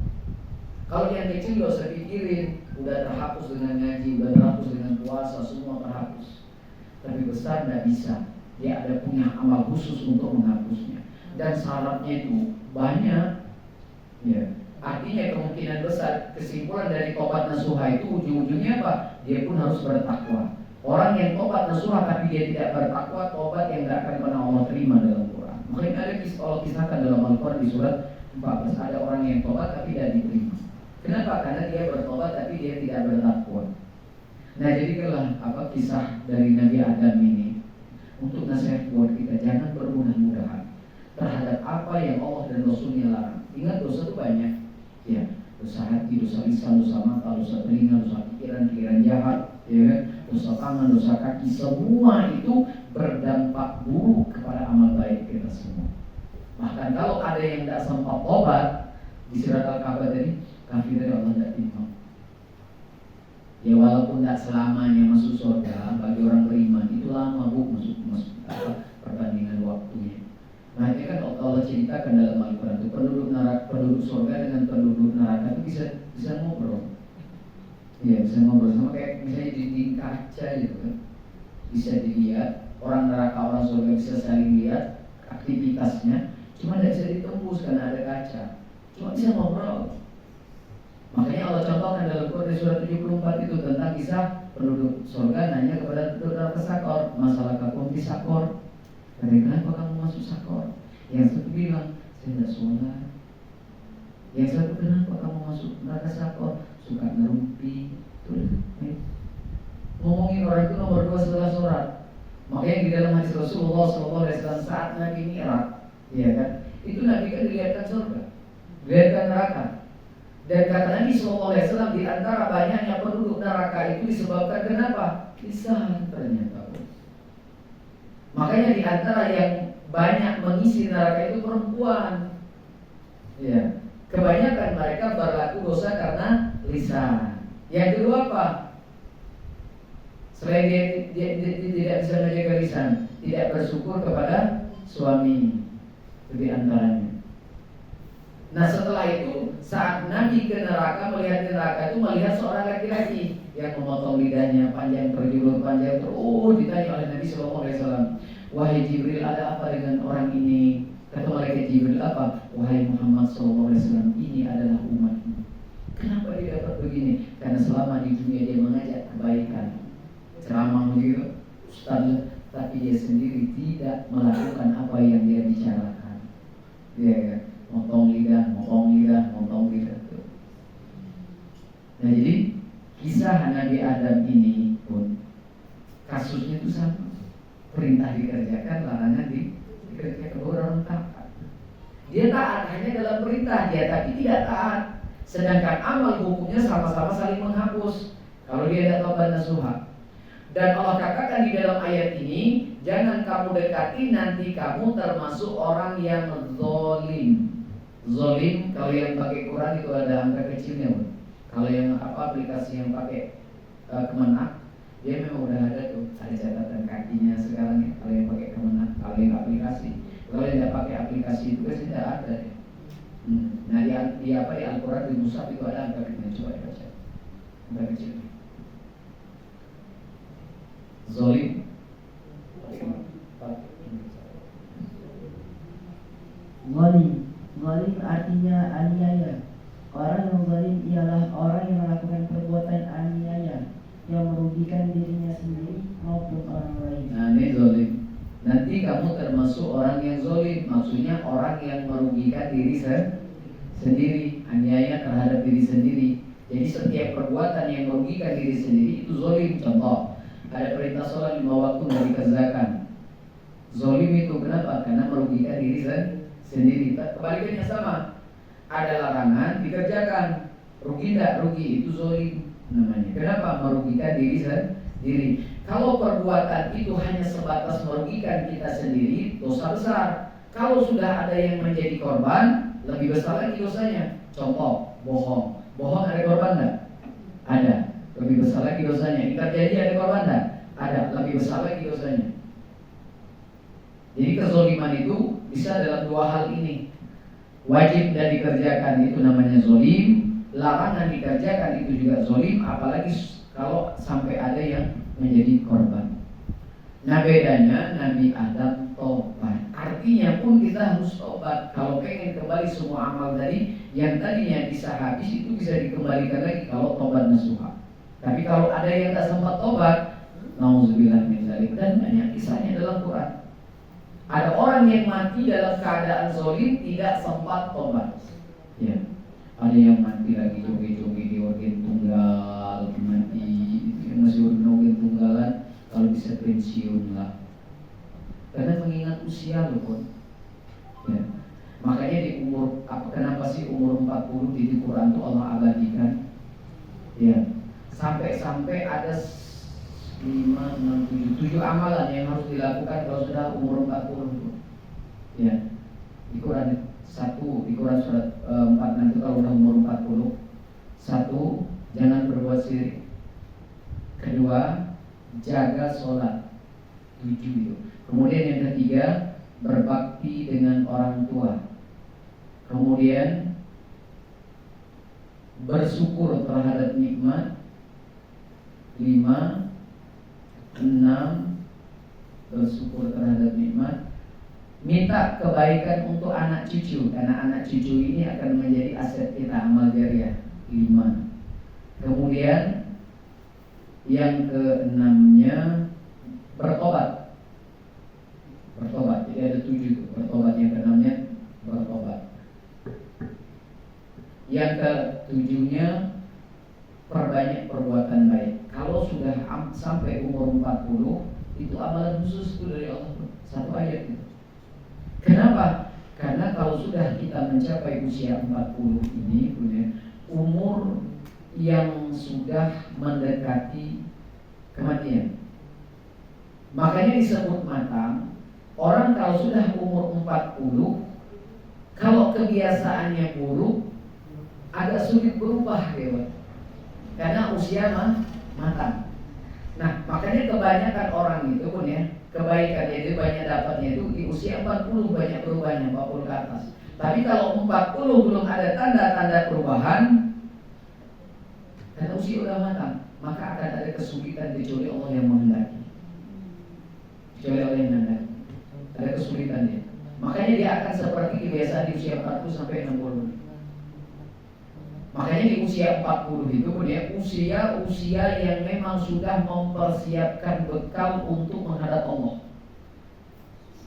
Kalau yang kecil gak usah pikirin, udah terhapus dengan ngaji, udah terhapus dengan puasa, semua terhapus. Tapi besar tidak bisa. Dia ada punya amal khusus untuk menghapusnya. Dan syaratnya itu banyak, ya. Artinya kemungkinan besar kesimpulan dari tobat nasuha itu ujung-ujungnya apa? Dia pun harus bertakwa. Orang yang tobat nasuha tapi dia tidak bertakwa, tobat yang tidak akan pernah Allah terima dalam Quran. Makanya ada Allah kisahkan dalam Al-Quran di surat 14, ada orang yang tobat tapi tidak diterima. Kenapa? Karena dia bertobat tapi dia tidak bertakwa. Nah jadilah kisah dari Nabi Adam ini untuk nasihat buat kita, jangan bermudah-mudahan terhadap apa yang Allah dan Rasulnya larang. Ingat dosa itu banyak, ya, dosa hati, dosa lisan, dosa mata, dosa telinga, dosa pikiran jahat, ya kan? Dosa tangan, dosa kaki, semua itu berdampak buruk kepada amal baik kita semua. Bahkan kalau ada yang tidak sempat tobat di surat Al-Kahfi tadi, kafir dari Allah tidak terima. Ya walaupun tidak selamanya masuk surga, bagi orang beriman itu lama masuk diceritakan dalam Al-Quran itu penduduk surga dengan penduduk neraka itu bisa ngobrol. Ya, bisa ngobrol sama kayak misalnya di kaca gitu kan. Bisa dilihat orang neraka orang surga bisa saling lihat aktivitasnya, cuma tidak bisa ditembus karena ada kaca. Cuma bisa ngobrol. Makanya Allah contohkan dalam Quran di surat 74 itu tentang kisah penduduk surga nanya kepada penduduk neraka sakor, masalah kakum di sakor. Kenapa kamu masuk sakor? Yang satu bilang, saya tidak sholat. Yang satu, kenapa kamu masuk neraka sakor? Suka ngerumpi. Ngomongin orang itu nomor 2 setelah sholat. Makanya di dalam hadis Rasulullah SAW saat Nabi Mi'raj, ya kan, itu Nabi kan dilihatkan surga, dilihatkan neraka. Dan kata Nabi SAW, di antara banyaknya penduduk neraka itu disebabkan kenapa? Lisan ternyata. Makanya di antara yang banyak mengisi neraka itu perempuan. Ya, kebanyakan mereka berlaku dosa karena lisan. Yang kedua apa? Selain dia tidak bisa menjaga lisan, tidak bersyukur kepada suami. Itu di antaranya. Nah setelah itu saat Nabi ke neraka melihat neraka itu melihat seorang laki-laki yang memotong lidahnya panjang terjulur panjang terus. Ditanya oleh Nabi SAW, wahai Jibril, ada apa dengan orang ini? Kata malaikat Jibril, apa? Wahai Muhammad SAW, ini adalah umatmu. Kenapa dia dapat begini? Karena selama di dunia dia mengajak kebaikan, ceramah begitu, ustaz, tapi dia sendiri tidak melakukan apa yang dia bicarakan. Dia kan? Motong lidah. Nah jadi kisah Nabi Adam ini pun kasusnya itu sama. Perintah dikerjakan, larangan dikerjakan. Orang taat. Dia taat hanya dalam perintah dia, tapi tidak taat. Sedangkan amal hukumnya sama-sama saling menghapus kalau dia tidak taubat nasuha. Dan Allah katakan di dalam ayat ini, jangan kamu dekati, nanti kamu termasuk orang yang zalim. Zalim kalau yang pakai Quran itu ada angka kecilnya, bro. Kalau yang aplikasi yang pakai Kemenak, dia memang udah ada tuh, ada catatan kakinya sekarang ya. Kalau yang pakai Kemenak, kalau yang aplikasi, kalau yang tidak pakai aplikasi itu kan tidak ada ya. Nah di Al-Quran di Mushaf itu ada angka kecilnya, coba dibaca. Angka kecilnya. Zalim. Zalim artinya aniaya. Orang yang zalim ialah orang yang melakukan perbuatan aniaya yang merugikan dirinya sendiri maupun orang lain. Nah ini zalim. Nanti kamu termasuk orang yang zalim. Maksudnya orang yang merugikan diri sendiri, aniaya terhadap diri sendiri. Jadi setiap perbuatan yang merugikan diri sendiri itu zalim. Contoh, ada perintah sholat 5 waktu nggak dikerjakan. Zalim itu kenapa? Karena merugikan diri sendiri. Kebalikannya sama. Ada larangan dikerjakan, rugi tidak? Rugi, itu zalim namanya. Kenapa? Merugikan diri sendiri. Kalau perbuatan itu hanya sebatas merugikan kita sendiri, dosa besar. Kalau sudah ada yang menjadi korban, lebih besar lagi dosanya. Contoh, bohong. Bohong ada korban tidak? Ada, lebih besar lagi dosanya. Ingkar janji ada korban tidak? Ada, lebih besar lagi dosanya. Jadi kezoliman itu bisa dalam 2 hal ini. Wajib dan dikerjakan itu namanya zolim, larangan dikerjakan itu juga zolim, apalagi kalau sampai ada yang menjadi korban. Nah bedanya Nabi Adam tobat. Artinya pun kita harus tobat. Kalau pengen kembali semua amal tadi, yang tadinya bisa habis itu bisa dikembalikan lagi kalau tobat nasuha. Tapi kalau ada yang tak sempat tobat, nauzubillah min dzalik, dan banyak kisahnya dalam Quran. Ada orang yang mati dalam keadaan zalim tidak sempat tobat. Ya, ada yang mati lagi joget-joget di organ tunggal, mati yang masih organ tunggalan, kalau bisa pensiun lah. Karena mengingat usia loh pun. Ya. Makanya di umur kenapa sih umur 40 di Quran itu Allah abadikan? Ya, sampai ada 5, 6, 7 amalan yang harus dilakukan kalau sudah umur 40. Ya, di Quran 1, di Quran surat 4 nanti kalau sudah umur 40. 1, jangan berbuat syirik. 2, jaga sholat. 7 itu. Kemudian yang ketiga, berbakti dengan orang tua. Kemudian bersyukur terhadap nikmat. 5, 6, bersyukur terhadap nikmat. Minta kebaikan untuk anak cucu, karena anak cucu ini akan menjadi aset kita, amal jariah. 5. Kemudian yang ke-6-nya bertobat. Bertobat, jadi ada 7 bertobat. Yang ke-6-nya bertobat. Yang ke-7-nya perbanyak perbuatan baik. Kalau sudah sampai umur 40, itu amalan khusus itu dari Allah. 1 ayat itu. Kenapa? Karena kalau sudah kita mencapai usia 40 ini, umur yang sudah mendekati kematian. Makanya disebut matang. Orang kalau sudah umur 40, kalau kebiasaannya buruk, agak sulit berubah ya, karena usia matang. Nah, makanya kebanyakan orang itu pun ya, kebaikannya itu banyak dapatnya itu di usia 40 banyak berubahnya, 40 ke atas. Tapi kalau 40 belum ada tanda-tanda perubahan, karena usia udah matang, maka akan ada kesulitan kecuali Allah yang menghendaki. Kecuali Allah yang menghendaki, ada kesulitannya. Makanya dia akan seperti kebiasaan di usia 40 sampai 60. Makanya di usia 40 itu pun ya, usia yang memang sudah mempersiapkan bekal untuk menghadap Allah.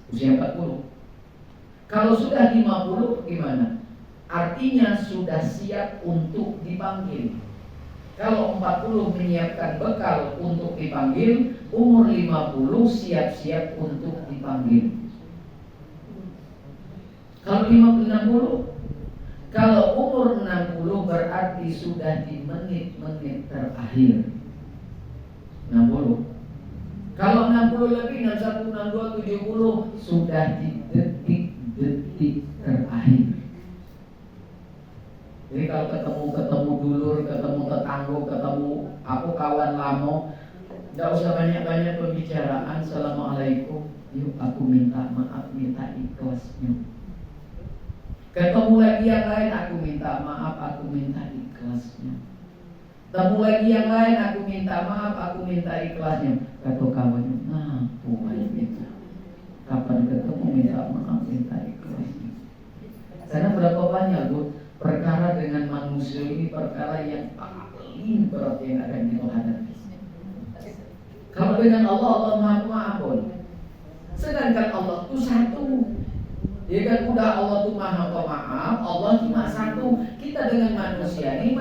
Usia 40. Kalau sudah 50 gimana? Artinya sudah siap untuk dipanggil. Kalau 40 menyiapkan bekal untuk dipanggil, umur 50 siap-siap untuk dipanggil. Kalau 60, kalau umur 60 berarti sudah di menit-menit terakhir. 60. Kalau 60 lebih, 61, 62, 70 sudah di detik-detik terakhir. Jadi kalau ketemu dulur, ketemu tetangga, ketemu aku kawan lama, tidak usah banyak-banyak pembicaraan. Assalamualaikum, yuk aku minta maaf, minta ikhlasnya. Ketemu lagi yang lain, aku minta maaf, aku minta ikhlasnya. Ketemu lagi yang lain, aku minta maaf, aku minta ikhlasnya. Kata kawannya, nah, pokoknya itu. Kapan ketemu minta maaf, minta ikhlasnya. Karena berapa banyak Bu, perkara dengan manusia ini perkara yang paling berat yang akan kita hadapi. Kalau dengan Allah, Allah Maha Pengampun. Sedangkan Allah itu satu. Ya kan, udah Allah itu Maha Pemaaf, Allah cuma satu. Kita dengan manusia ini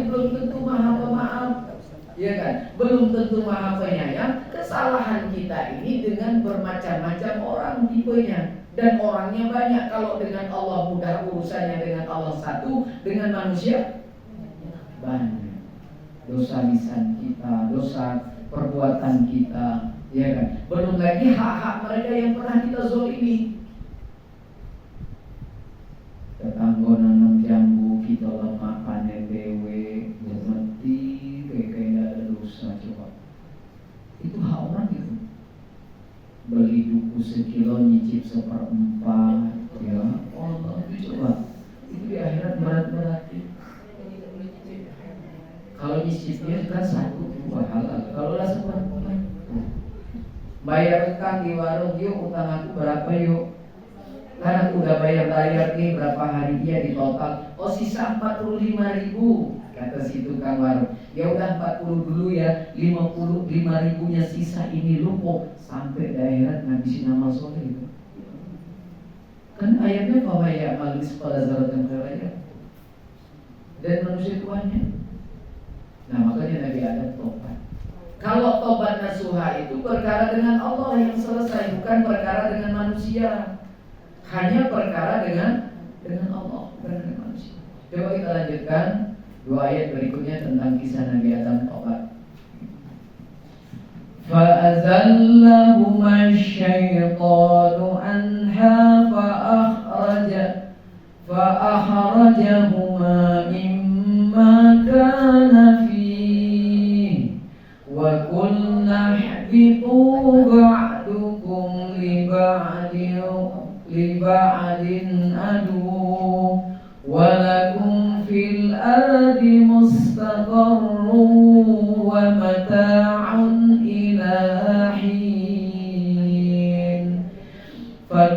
belum tentu Maha Pemaaf, ya kan? Belum tentu Maha Penyayang. Kesalahan kita ini dengan bermacam-macam orang tipenya, dan orangnya banyak. Kalau dengan Allah mudah urusannya, dengan Allah satu, dengan manusia banyak. Dosa lisan kita, dosa perbuatan kita, ya kan? Belum lagi hak-hak mereka yang pernah kita zolimi. Tetangga nanam jambu, kita lemak panen dewe, bermati, kayak tidak ada dosa. Coba itu hak orang itu. Beli duku sekilo, nyicip 1/4, ya Allah, itu coba. Itu di akhirat berat-berat. Kalau nyicipnya kan 1-2 halal, kalau lah 1/4. Bayar utang di warung, yuk utang aku berapa yuk? Karena aku udah bayar nih, berapa hari dia di total. Oh, sisa 45.000, kata si tukang warung. Ya udah 40 dulu ya, 55.000-nya sisa ini lu kok sampai daerah ngabisin amal soleh itu. Kan ayatnya bahwa ya malis pada zaratan kerajaan dan manusia tuannya. Nah makanya Nabi ada tobat. Kalau tobat nasuha itu perkara dengan Allah yang selesai, bukan perkara dengan manusia. Hanya perkara dengan Allah, bukan dengan manusia. Coba kita lanjutkan 2 ayat berikutnya tentang kisah Nabi Adam tobat. فَأَزَلَّهُمَا الشَّيْطَانُ عَنْهَا فَأَخْرَجَهُمَا مِمَّا كَانَ فِيهِ وَقُلْنَا اهْبِطُوا بَعْضُكُمْ لِبَعْضٍ عَدُوٌّ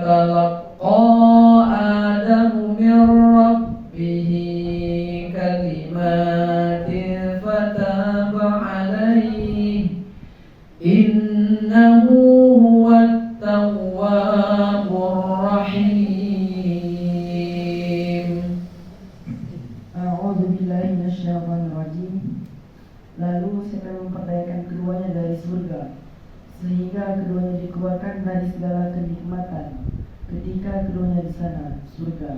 فتلقى آدم من ربه كلمات فتاب عليه إنه هو التواب الرحيم. A'udzu billahi minasyaitonir rajim. Lalu saya memperdayakan keduanya dari surga, sehingga keduanya dikeluarkan dari segala kenikmatan ketika keduanya di sana, surga.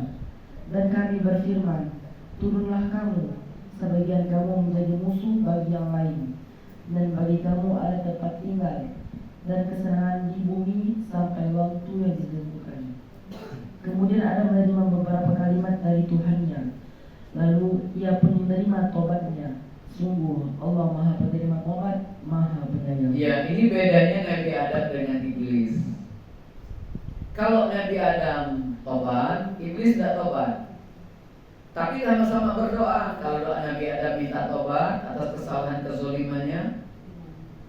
Dan kami berfirman, turunlah kamu, sebagian kamu menjadi musuh bagi yang lain, dan bagi kamu ada tempat tinggal dan kesenangan di bumi sampai waktu yang ditentukan. Kemudian Adam menerima beberapa kalimat dari Tuhannya, lalu ia pun menerima tobatnya. Sungguh Allah Maha Penerima Tobat, Maha Penyayang. Ya, ini bedanya Nabi Adam dengan iblis. Kalau Nabi Adam tobat, iblis tidak tobat. Tapi sama-sama berdoa. Kalau doa Nabi Adam minta tobat atas kesalahan kezalimannya,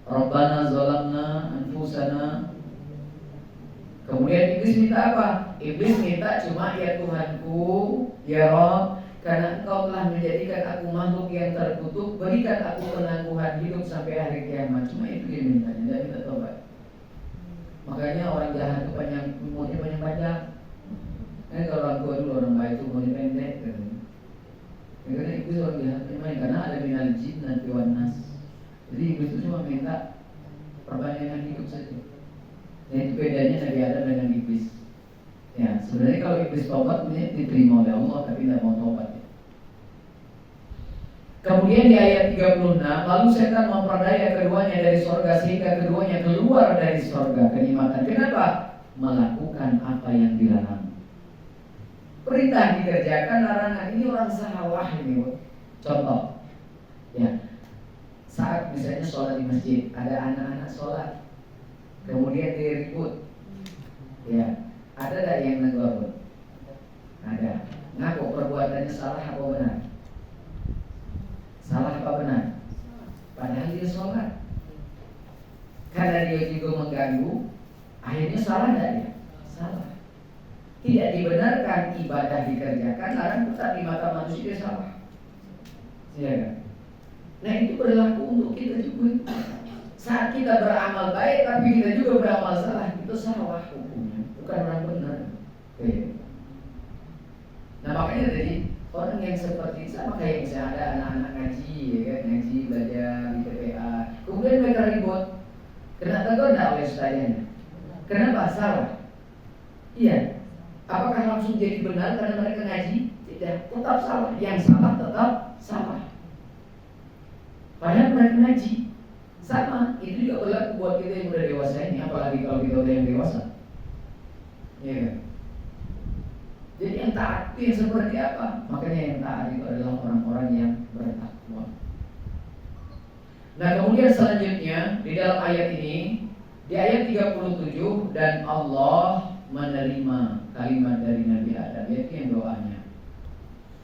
Rabbana zalamna anfusana. Kemudian iblis minta apa? Iblis minta cuma, ya Tuhanku, ya Rabb, karena Engkau telah menjadikan aku makhluk yang terkutuk, berikan aku penangguhan hidup sampai hari kiamat. Cuma itu dia mintanya, tidak minta tobat. Makanya orang jahat itu umurnya banyak panjang. Kalau orang tua dulu, orang baik itu umurnya pendek. Karena iblis orang jahat memang, karena ada minal jin dan wan nas. Jadi iblis itu cuma minta perpanjangan hidup saja. Dan itu bedanya Nabi Adam dengan iblis. Ya, sebenarnya kalau iblis tobat ini diterima oleh Allah, tapi tidak mau tobat. Kemudian di ayat 36, lalu setan memperdaya keduanya dari sorga sehingga keduanya keluar dari sorga kenikmatan. Kenapa? Melakukan apa yang dilarang. Perintah dikerjakan, larangan. Ini orang sahawah ini. Contoh, ya, saat misalnya sholat di masjid, ada anak-anak sholat, kemudian diribut, ya, ada tak yang negur? Ada. Ngaku perbuatannya salah apa benar? Salah apa benar? Padahal dia sholat. Karena dia juga mengganggu, akhirnya salah tidak dia? Salah. Tidak dibenarkan ibadah dikerjakan, larang tetap di mata manusia dia salah. Iya kan? Nah itu berlaku untuk kita juga. Saat kita beramal baik tapi kita juga beramal salah, itu salah hukumnya, bukan orang benar. Oke. Nah makanya jadi orang yang seperti sama kayak misalnya ada anak-anak ngaji, ya kan, ngaji belajar di TPA, kemudian mereka ribut, kena tegur tidak oleh ustaznya? Kenapa? Salah. Iya. Apakah langsung jadi benar karena mereka ngaji? Tidak, tetap salah. Yang salah tetap salah. Padahal mereka ngaji. Sama, itu juga berlaku buat kita yang udah dewasa ini, apalagi kalau kita udah yang dewasa. Iya kan? Jadi yang taat itu yang seperti apa? Makanya yang taat itu adalah orang-orang yang bertakwa. Nah kemudian selanjutnya di dalam ayat ini, di ayat 37, dan Allah menerima kalimat dari Nabi Adam, yaitu yang doanya.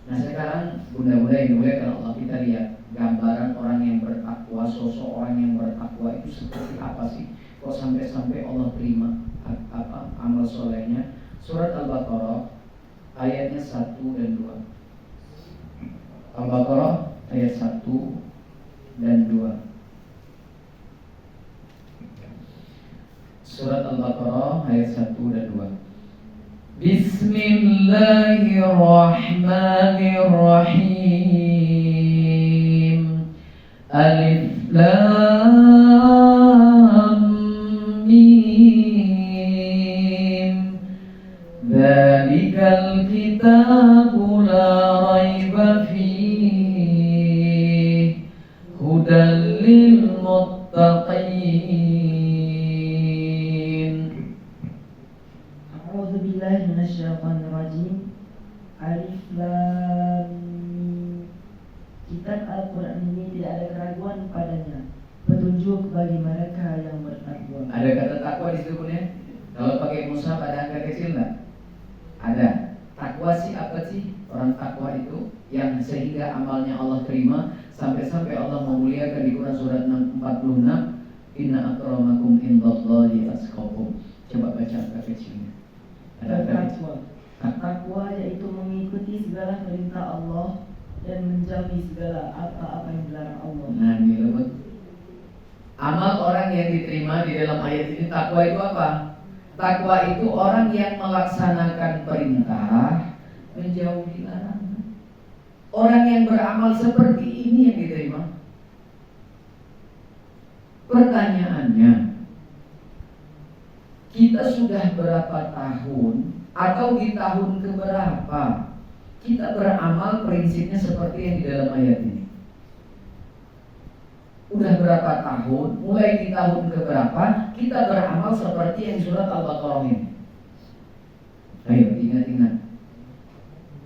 Nah sekarang bunda-bunda yang dimuliakan Allah, kita lihat gambaran orang yang bertakwa, sosok orang yang bertakwa itu seperti apa sih? Kok sampai-sampai Allah terima apa amal solehnya? Surat Al-Baqarah ayatnya 1 dan 2. Al-Baqarah ayat 1 dan 2. Surat Al-Baqarah ayat 1 dan 2. Bismillahirrahmanirrahim. Alif Lam Mim. Dzalikal kitabu la raiba fihi hudan lil muttaqin. A'udzu billahi minasyaitonir rajim. Alif Lam Mim. Kitab Al-Quran ini tidak ada keraguan padanya, petunjuk bagi mereka yang bertakwa. Ada kata takwa di situ punya? Kalau pakai mushaf ada angka kecil enggak? Ada. Takwa sih apa sih? Orang takwa itu yang sehingga amalnya Allah terima, sampai-sampai Allah memuliakan di Quran surat 46, Inna akramakum indallahi atqakum. Coba baca angka kecilnya. Bertakwa. Takwa yaitu mengikuti segala perintah Allah dan menjauhi segala apa-apa yang dilarang Allah. Nah, ini lembut. Amal orang yang diterima di dalam ayat ini, takwa itu apa? Takwa itu orang yang melaksanakan perintah, menjauhi larangan. Orang yang beramal seperti ini yang diterima. Pertanyaannya, kita sudah berapa tahun atau di tahun keberapa kita beramal prinsipnya seperti yang di dalam ayat ini? Udah berapa tahun, mulai di tahun keberapa kita beramal seperti yang surat Al-Baqarah ini? Ayo ingat-ingat.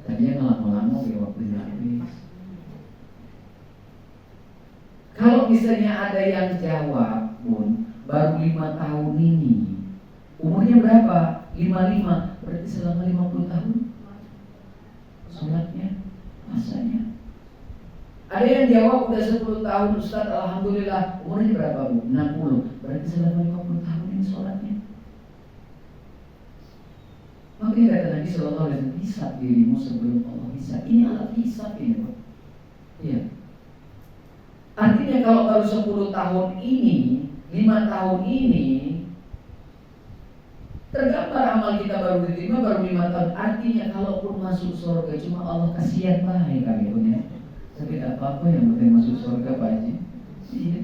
Tadinya ngelak-ngelak di waktunya habis. Kalau misalnya ada yang jawab pun baru 5 tahun ini, umurnya berapa? 55, berarti selama 50 tahun sholatnya, puasanya. Ada yang jawab udah 10 tahun Ustaz, alhamdulillah. Umurnya berapa Bu? 60, berarti selama 50 tahun ini sholatnya. Makanya kata Nabi sallallahu alaihi wasallam, hisab dirimu sebelum Allah hisab. Ini alat hisab ini Pak. Iya. Artinya kalau baru 10 tahun ini, 5 tahun ini, tergambar amal kita baru diterima baru 5 tahun. Artinya kalaupun masuk surga cuma Allah kasihan baik kali punya. Tapi tidak apa-apa yang penting masuk surga Pak Haji. Iya.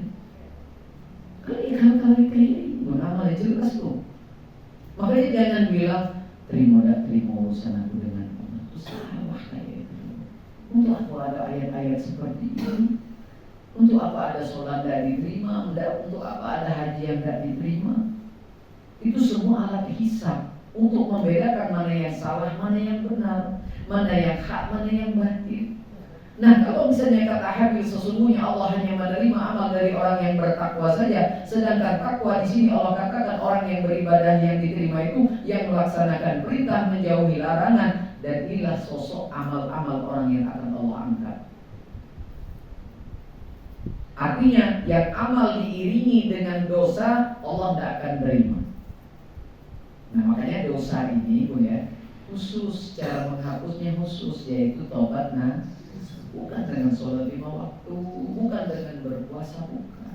Kali kayak ini amalnya jelas tuh. Makanya jangan bilang terima urusan aku dengan Allah. Itu salah kayak itu. Untuk apa ada ayat-ayat seperti ini? Untuk apa ada sholat tidak diterima? Untuk apa ada haji yang tidak diterima? Itu semua alat hisab untuk membedakan mana yang salah, mana yang benar, mana yang hak, mana yang batil. Nah, kalau misalnya kata Hafiz, sesungguhnya Allah hanya menerima amal dari orang yang bertakwa saja, sedangkan takwa di sini Allah katakan orang yang beribadah yang diterima itu yang melaksanakan perintah, menjauhi larangan, dan inilah sosok amal-amal orang yang akan Allah angkat. Artinya yang amal diiringi dengan dosa Allah tidak akan terima. Nah, makanya dosa ini pun ya khusus, cara menghapusnya khusus, yaitu tobat nasuha. Bukan dengan sholat 5 waktu, bukan dengan berpuasa, bukan.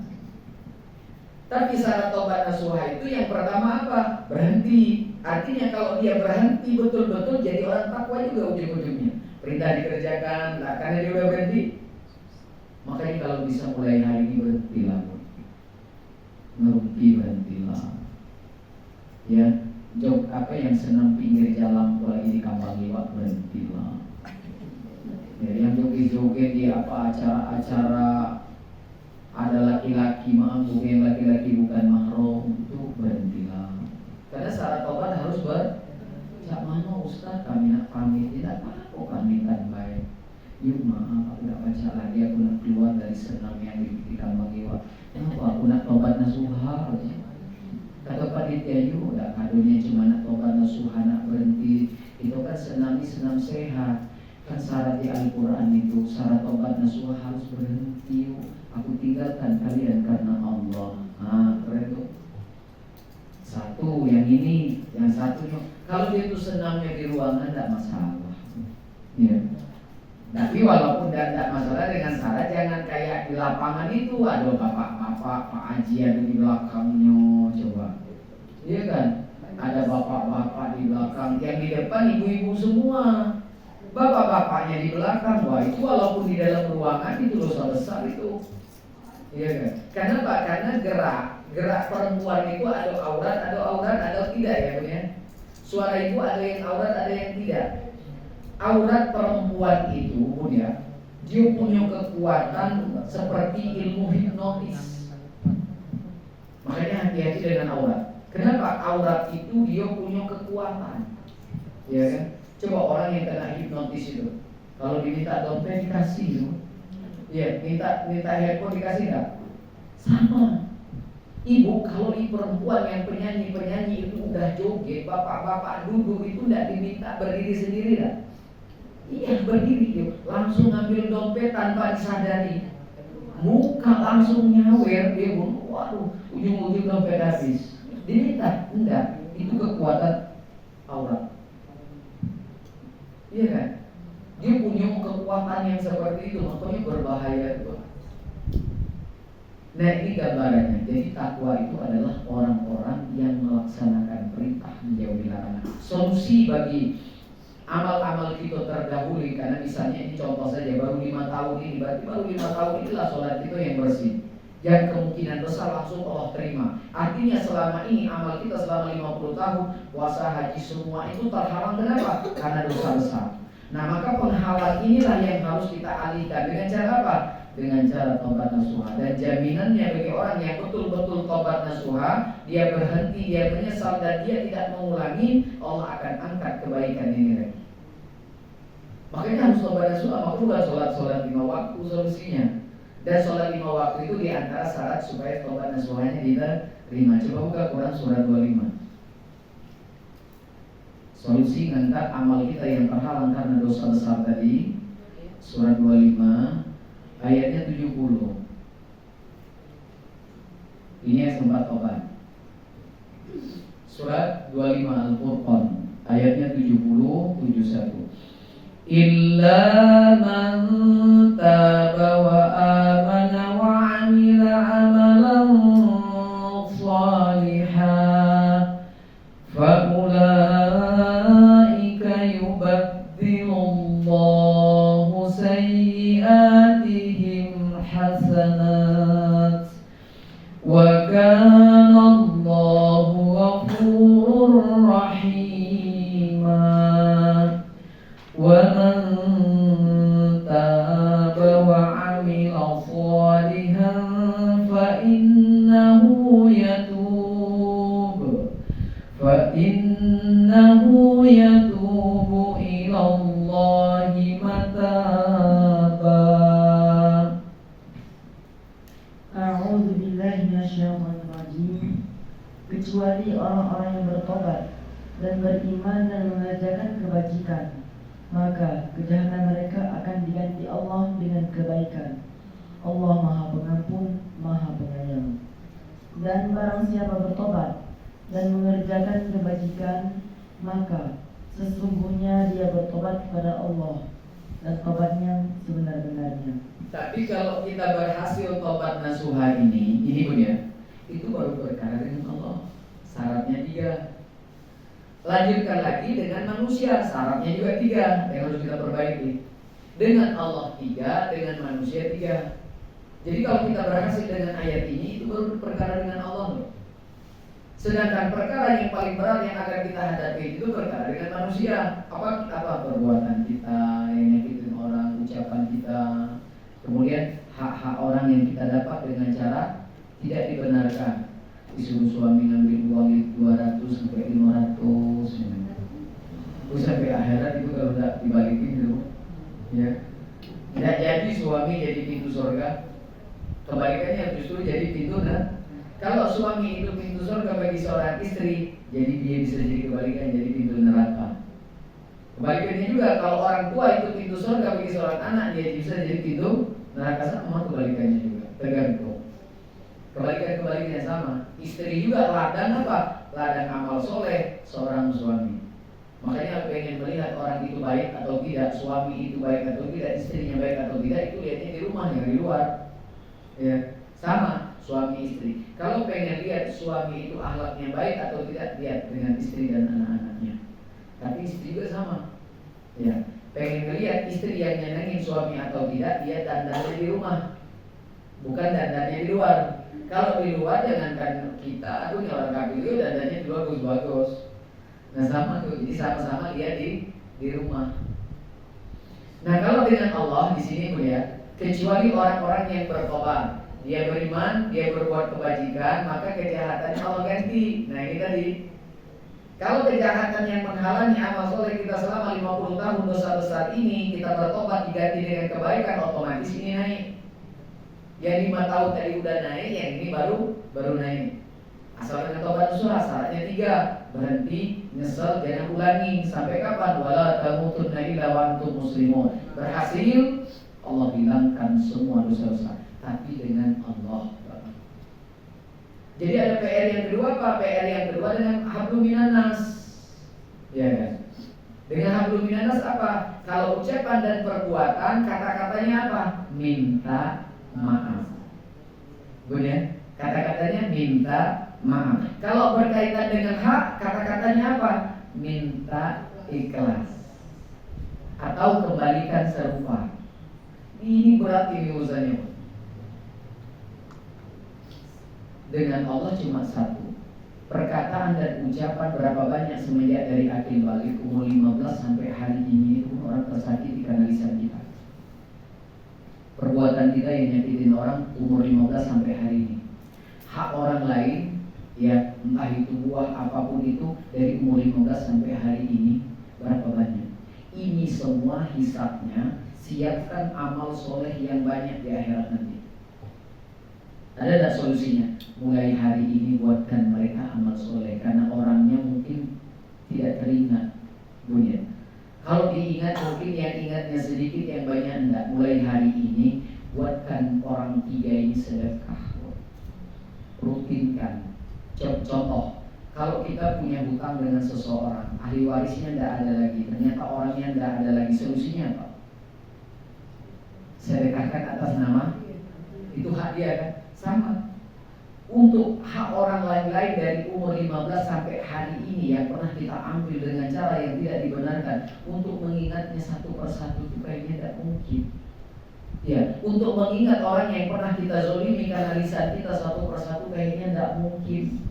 Tapi syarat tobat nasuha itu yang pertama apa? Berhenti. Artinya kalau dia berhenti betul-betul jadi orang takwa juga ujung-ujungnya. Perintah dikerjakan, nah, karena dia udah berhenti. Makanya kalau bisa mulai hari ini berhentilah. Berhentilah. Ya, jok apa yang senang pinggir jalan apalagi di kampung liwat, berhentilah. Ya, yang joget-joget di apa acara-acara ada laki-laki yang laki-laki bukan mahram, itu berhentilah. Karena syarat tobat harus cak mana Ustaz kami nak pamit, tidak apa-apa kami kan baik. Yuk maaf aku nak baca lagi, aku nak keluar dari senam yang di kampung liwat. Kenapa aku nak tobat nasuha? Kata panitia, yuk udah kadonya cuma nak tobat nasuha, nak berhenti. Itu kan senam sehat. Kan syarat di Al-Quran itu, syarat tobat nasuha harus berhenti. Aku tinggalkan kalian karena Allah. Keren tuh. Satu, yang ini, yang satu. Kalau dia itu senamnya di ruangan tidak masalah. Ya. Tapi walaupun tidak masalah, dengan syarat jangan kayak di lapangan itu ada bapak-bapak, Pak Haji ada di belakangnya, coba. Iya kan? Ada bapak-bapak di belakang, yang di depan ibu-ibu semua. Bapak-bapaknya di belakang, wah itu walaupun di dalam ruangan itu dosa besar itu. Iya kan? Kenapa? Karena gerak perempuan itu ada aurat, ada tidak ya punya. Suara ibu ada yang aurat, ada yang tidak. Aurat perempuan itu punya, dia punya kekuatan seperti ilmu hipnotis. Makanya hati-hati dengan aurat. Kenapa? Aurat itu dia punya kekuatan. Iya kan? Coba orang yang kena hipnotis itu, kalau diminta dompet dikasih, ya minta handphone dikasih nggak? Sama. Ibu kalau di perempuan yang penyanyi itu udah joget, bapak-bapak duduk itu nggak diminta berdiri sendiri nggak? Iya berdiri dia, langsung ngambil dompet tanpa disadari, muka langsung nyawer dia, waduh ujung-ujung dompet habis. Diminta enggak? Itu kekuatan aurat. begitu, makanya berbahaya tuh. Nah ini gambarannya. Jadi takwa itu adalah orang-orang yang melaksanakan perintah menjauhi larangan. Solusi bagi amal-amal kita terdahulu, karena misalnya ini contoh saja, baru 5 tahun ini, berarti baru 5 tahun inilah sholat kita yang bersih, yang kemungkinan besar langsung Allah terima. Artinya selama ini amal kita selama 50 tahun, puasa, haji, semua itu terhalang. Kenapa? Karena dosa besar. Nah maka penghalang inilah yang harus kita alihkan. Dengan cara apa? Dengan cara tobat nasuha. Dan jaminannya bagi orang yang betul-betul tobat nasuha, dia berhenti, dia menyesal, dan dia tidak mengulangi, Allah akan angkat kebaikan ini lagi. Makanya harus tobat nasuha. Maka bukan sholat 5 waktu solusinya. Dan sholat 5 waktu itu diantara syarat supaya tobat nasuhanya diterima. Coba buka Quran surat 25. Solusi ngantar amal kita yang terhalang karena dosa besar tadi, surat 25 ayatnya 70. Ini yang sempat tobat. Surat 25 Al-Furqan ayatnya 70, 71. Illa man taba wa amana wa amila amalan salihan fa ulaika yubaddilullahu sayyi'atihim hasanat wa kana Allahu ghafurur rahima. Wa man taba wa amila salihan fa innahu yatubu ila Allahi mataba. A'udzu billahi minasyaitonir rajim. Kecuali orang-orang yang bertobat dan beriman dan mengerjakan kebajikan, maka kejahatan mereka akan diganti Allah dengan kebaikan. Allah Maha Pengampun, Maha Penyayang. Dan barang siapa bertobat dan mengerjakan kebajikan, maka sesungguhnya dia bertobat kepada Allah, dan tobatnya sebenar-benarnya. Tapi kalau kita berhasil tobat nasuha ini pun ya, itu baru perkara dengan Allah. Syaratnya 3. Lanjutkan lagi dengan manusia, syaratnya juga 3 yang harus kita perbaiki. Dengan Allah 3, dengan manusia 3. Jadi kalau kita berhasil dengan ayat ini, itu baru perkara dengan Allah loh. Sedangkan perkara yang paling berat yang akan kita hadapi itu perkara dengan manusia. Apa perbuatan kita yang nyakitin orang, ucapan kita, kemudian hak-hak orang yang kita dapat dengan cara tidak dibenarkan. Disuruh suami ngambil uang 200 sampai 500 Terus sampai akhirat itu kalau tidak dibalikin gitu, ya, tidak jadi suami jadi pintu surga, kebalikannya justru jadi pintu neraka. Kalau suami itu pintu surga bagi seorang istri, jadi dia bisa jadi kebalikan, jadi pintu neraka. Kebalikannya juga, kalau orang tua itu pintu surga bagi seorang anak, dia bisa jadi pintu neraka. Sama kebalikannya juga, tergantung. Kebalikan-kebalikannya sama. Istri juga ladang apa? Ladang amal soleh seorang suami. Makanya pengen melihat orang itu baik atau tidak, suami itu baik atau tidak, istrinya baik atau tidak, itu lihatnya di rumah, yang di luar. Ya, sama suami istri. Kalau pengen lihat suami itu akhlaknya baik atau tidak, lihat dengan istri dan anak-anaknya. Tapi istri juga sama. Ya, pengen lihat istri yang nyenengin suami atau tidak, dia dandannya di rumah, bukan dandannya di luar. Kalau di luar jangankan kita, aduh orang kafir itu dandannya bagus-bagus. Nah sama tuh, jadi sama-sama dia di rumah. Nah kalau dengan Allah di sini ya, kecuali orang-orang yang bertobat, dia beriman, dia berbuat kebajikan, maka kejahatannya Allah ganti. Nah ini tadi, kalau kejahatan yang menghalangi amal soleh kita selama 50 tahun dosa besar ini, kita bertobat diganti dengan kebaikan, otomatis ini naik. Yang 5 tahun tadi udah naik, yang ini baru naik. Asal dengan tobat nasuha, syaratnya 3, berhenti, nyesel, jangan ulangi. Sampai kapan? Wala tamutunna illa wa antum muslimun. Berhasil, Allah hilangkan semua dosa-dosa, tapi dengan Allah. Jadi ada PR yang kedua apa? PR yang kedua dengan hablum minan nas. Ya kan? Dengan hablum minanas apa? Kalau ucapan dan perbuatan, kata-katanya apa? Minta maaf. Benar? Kata-katanya minta maaf. Kalau berkaitan dengan hak, kata-katanya apa? Minta ikhlas atau kembalikan serupa. Ini berat ini urusannya. Dengan Allah cuma satu. Perkataan dan ucapan berapa banyak semenjak dari akil balik umur 15 sampai hari ini pun orang tersakiti karena lisan kita. Perbuatan kita yang nyakitin orang umur 15 sampai hari ini. Hak orang lain, ya entah itu buah apapun itu dari umur 15 sampai hari ini berapa banyak. Ini semua hisabnya, siapkan amal soleh yang banyak di akhirat nanti. Ada tak solusinya? Mulai hari ini buatkan mereka amal soleh, karena orangnya mungkin tidak teringat. Bunyi. Kalau diingat mungkin yang ingatnya sedikit, yang banyak enggak. Mulai hari ini buatkan orang 3 ini sedekah. Rutinkan. Contoh, kalau kita punya hutang dengan seseorang, ahli warisnya tidak ada lagi, ternyata orangnya tidak ada lagi, solusinya apa? Sedekahkan atas nama, itu hak dia kan? Sama. Untuk hak orang lain-lain dari umur 15 sampai hari ini yang pernah kita ambil dengan cara yang tidak dibenarkan, untuk mengingatnya satu persatu itu kayaknya tidak mungkin. Ya, untuk mengingat orang yang pernah kita zolimi karena lisan kita satu persatu kayaknya tidak mungkin.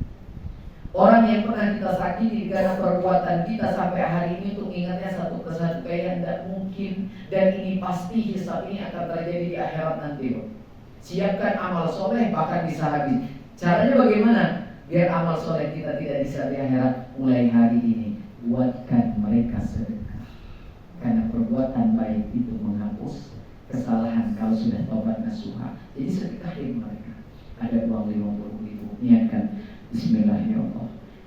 Orang yang pernah kita sakiti karena perbuatan kita sampai hari ini untuk ingatnya satu persatu kayaknya tidak mungkin. Dan ini pasti hisab ini akan terjadi di akhirat nanti. Siapkan amal soleh bahkan bisa habis. Caranya bagaimana? Biar amal soleh kita tidak bisa di akhirat. Mulai hari ini buatkan mereka sedekah, karena perbuatan baik itu menghapus kesalahan kalau sudah taubat nasuha. Jadi sedekahin mereka. Ada uang 50.000, niatkan Bismillahirrahmanirrahim.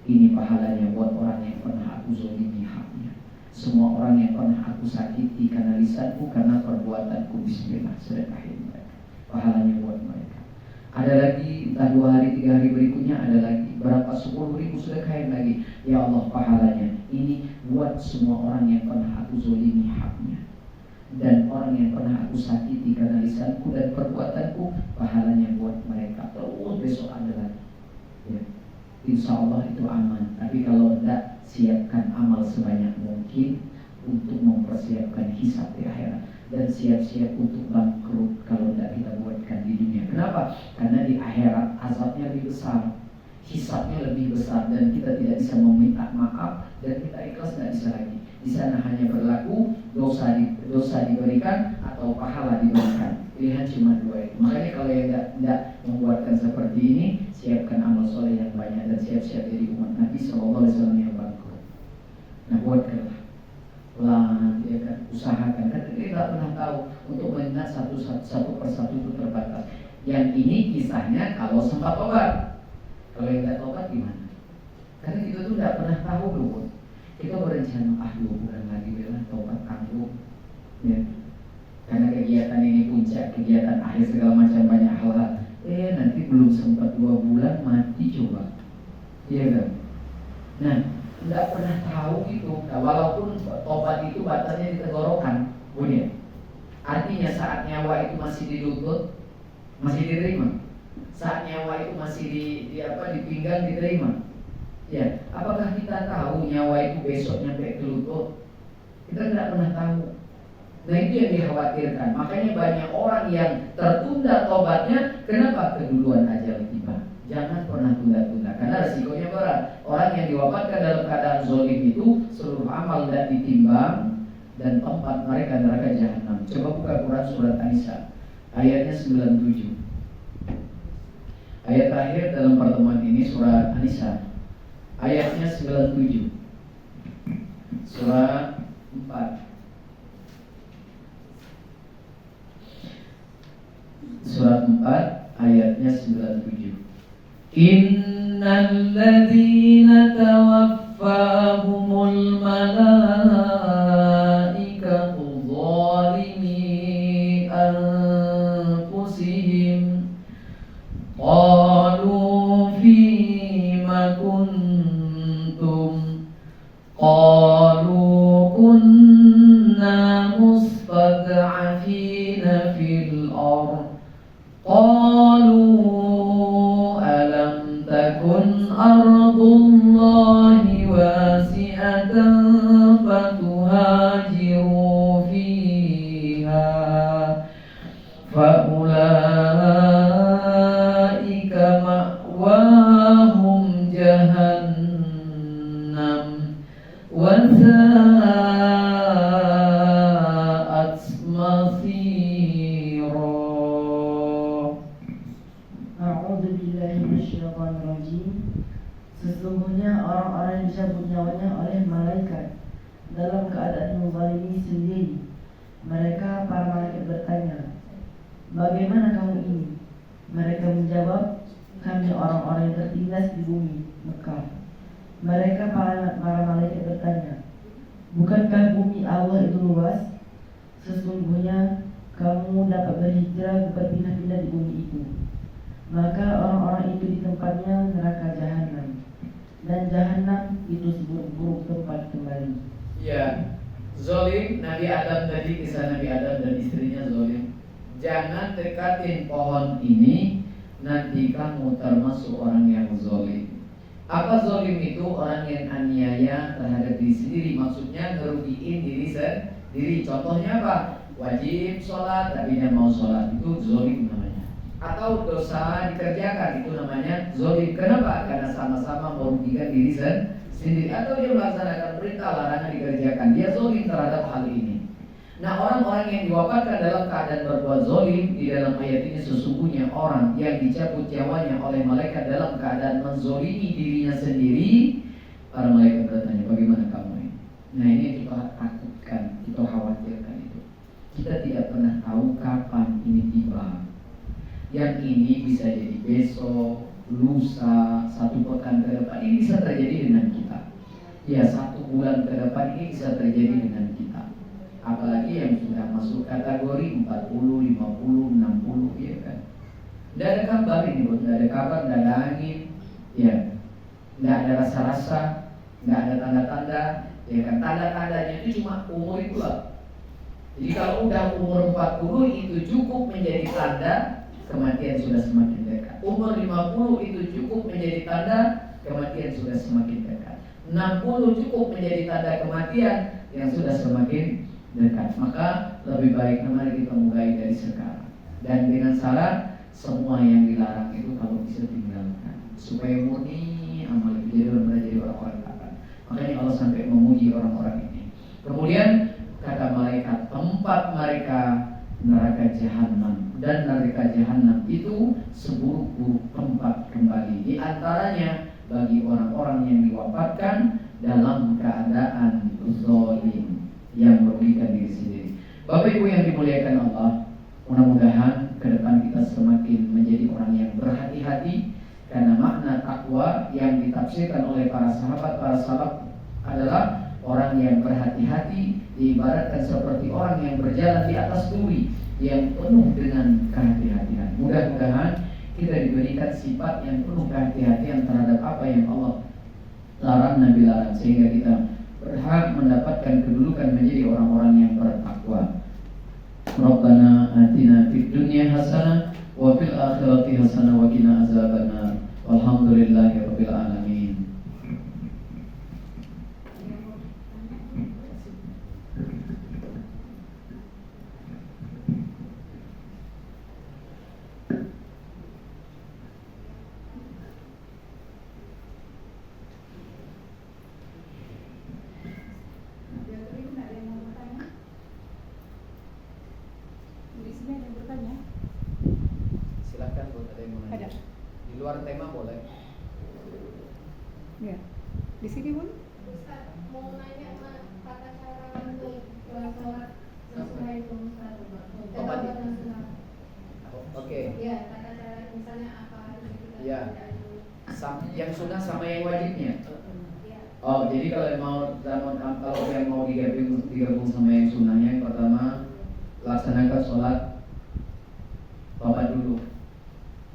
Ini pahalanya buat orang yang pernah aku zolimi haknya. Semua orang yang pernah aku sakiti karena lisanku, karena perbuatanku. Bismillah, sedekahin mereka. Pahalanya buat mereka. Ada lagi, entah 2 hari 3 hari berikutnya ada lagi. Berapa 10.000 sedekahin lagi. Ya Allah, pahalanya ini buat semua orang yang pernah aku zolimi haknya, dan orang yang pernah aku sakiti karena lisanku dan perbuatanku, pahalanya buat mereka. Terus besok ada lagi. Ya. Insya Allah itu aman. Tapi kalau tidak, siapkan amal sebanyak mungkin untuk mempersiapkan hisab di akhirat. Dan siap-siap untuk bangkrut kalau tidak kita buatkan di dunia. Kenapa? Karena di akhirat azabnya lebih besar, hisabnya lebih besar, dan kita tidak bisa meminta maaf, dan kita ikhlas tidak bisa lagi. Di sana hanya berlaku dosa diberikan atau pahala diberikan. Pilihan cuma 2 itu. Makanya kalau yang tidak membuatkan seperti ini, siapkan amal soleh yang banyak dan siap-siap jadi umat Nabi SAW yang bangkrut. Nah, buatkanlah, pelan, ya kan, usahakan. Kan kita tidak pernah tahu, untuk mengingat satu persatu itu terbatas. Yang ini kisahnya kalau sempat tobat. Kalau yang tidak tobat gimana? Karena kita tuh tidak pernah tahu dulu. Kita berencana 2 bulan lagi bela tobat tangguh, ya. Karena kegiatan ini puncak, kegiatan akhir segala macam banyak hal-hal. Nanti belum sempat 2 bulan mati coba, iya kan? Nah, tidak pernah tahu gitu. Nah, walaupun tobat itu batasnya di tenggorokan, bunyi. Artinya saat nyawa itu masih dilutut, masih diterima. Saat nyawa itu masih di pinggang diterima. Ya, apakah kita tahu nyawa itu besok nyampe ke lutut? Kita tidak pernah tahu. Nah, itu yang dikhawatirkan. Makanya banyak orang yang tertunda tobatnya. Kenapa? Keduluan ajal tiba. Jangan pernah tunda-tunda, karena resikonya berat. Orang yang diwafatkan dalam keadaan zolim itu, seluruh amal tidak ditimbang, dan tempat mereka neraka jahanam. Coba buka Quran surat An-Nisa ayatnya 97. Ayat terakhir dalam pertemuan ini surat An-Nisa ayatnya 97. Surah 4. Surat 4 ayatnya 97. Innal ladzina tawaffahumul malaikatu zalimi anfusihim qalu fima kuntum qalu qalu alam takun ardullahi wasi'atan fatuhajiru fiha faulaika ma'wahum jahannam wa sa'at masira. A'udzu billahi minasyaitonir rajim. Sesungguhnya orang-orang yang dicabut nyawanya oleh malaikat dalam keadaan menzalimi sendiri. Mereka para malaikat bertanya, bagaimana kamu ini? Mereka menjawab, kami orang-orang yang tertindas di bumi Mekah. Mereka para malaikat bertanya, bukankah bumi Allah itu luas? Sesungguhnya kamu dapat berhijrah berpindah-pindah di bumi itu. Maka orang-orang itu di tempatnya neraka jahanam, dan jahanam itu seburuk-buruk tempat kembali. Ya, zolim Nabi Adam tadi, kisah Nabi Adam dan istrinya zolim. Jangan dekatin pohon ini, nanti kamu termasuk orang yang zolim. Apa zolim itu? Orang yang aniaya terhadap diri sendiri, maksudnya ngerugiin diri sendiri. Contohnya apa? Wajib sholat tapi dia mau sholat, itu zolim namanya. Atau dosa dikerjakan, itu namanya zolim. Kenapa? Karena sama-sama merugikan diri sendiri. Atau dia melaksanakan perintah larangan dikerjakan, dia zolim terhadap hal ini. Nah, orang-orang yang diwafatkan dalam keadaan berbuat zolim, di dalam ayat ini sesungguhnya orang yang dicabut nyawanya oleh malaikat dalam keadaan menzolimi dirinya sendiri. Para malaikat bertanya, bagaimana kamu ini? Nah, ini yang kita takutkan, kita khawatirkan itu. Kita tidak pernah tahu kapan ini tiba. Yang ini bisa jadi besok, lusa, 1 pekan ke depan, ini bisa terjadi dengan kita. Ya, 1 bulan ke depan ini bisa terjadi dengan kita. Apalagi yang sudah masuk kategori 40, 50, 60, ya kan. Tidak ada kabar ini, bro. Tidak ada kabar, tidak ada angin, ya. Tidak ada rasa-rasa, tidak ada tanda-tanda, ya kan. Tanda-tandanya itu cuma umur itulah. Jadi kalau udah umur 40 itu cukup menjadi tanda kematian sudah semakin dekat. Umur 50 itu cukup menjadi tanda kematian sudah semakin dekat. 60 cukup menjadi tanda kematian yang sudah semakin dekat. Maka lebih baik mari kita mulai dari sekarang. Dan dengan syarat semua yang dilarang itu kalau bisa tinggalkan, supaya murni amal itu jadi benar-benar jadi orang-orang taat. Makanya Allah sampai memuji orang-orang ini. Kemudian kata malaikat, tempat mereka neraka jahanam, dan neraka jahanam itu seburuk-buruk tempat kembali. Di antaranya bagi orang-orang yang diwafatkan dalam keadaan zalim, yang merugikan diri sendiri. Bapak Ibu yang dimuliakan Allah, mudah-mudahan ke depan kita semakin menjadi orang yang berhati-hati, karena makna takwa yang ditafsirkan oleh para sahabat adalah orang yang berhati-hati, diibaratkan seperti orang yang berjalan di atas duri yang penuh dengan kehati-hatian. Mudah-mudahan kita diberikan sifat yang penuh kehati-hatian terhadap apa yang Allah larang, Nabi larang, sehingga kita berhak mendapatkan kedudukan menjadi orang-orang yang bertakwa. Rabbana atina fid dunya hasanah wa fil akhirati hasanah wa qina azabannar. Walhamdulillahirabbil alamin. Silakan buat ada yang mau nanya. Di luar tema boleh. Ya, di sini pun. Ustaz, mau nanya tata cara untuk sholat sesudah itu Ustaz. Oke. Ya, tata cara misalnya apa harus kita Ya. Yang sunnah sama yang wajibnya. Ya. Oh, jadi kalau yang mau digabung sama yang sunnahnya, yang pertama laksanakan sholat tobat dulu.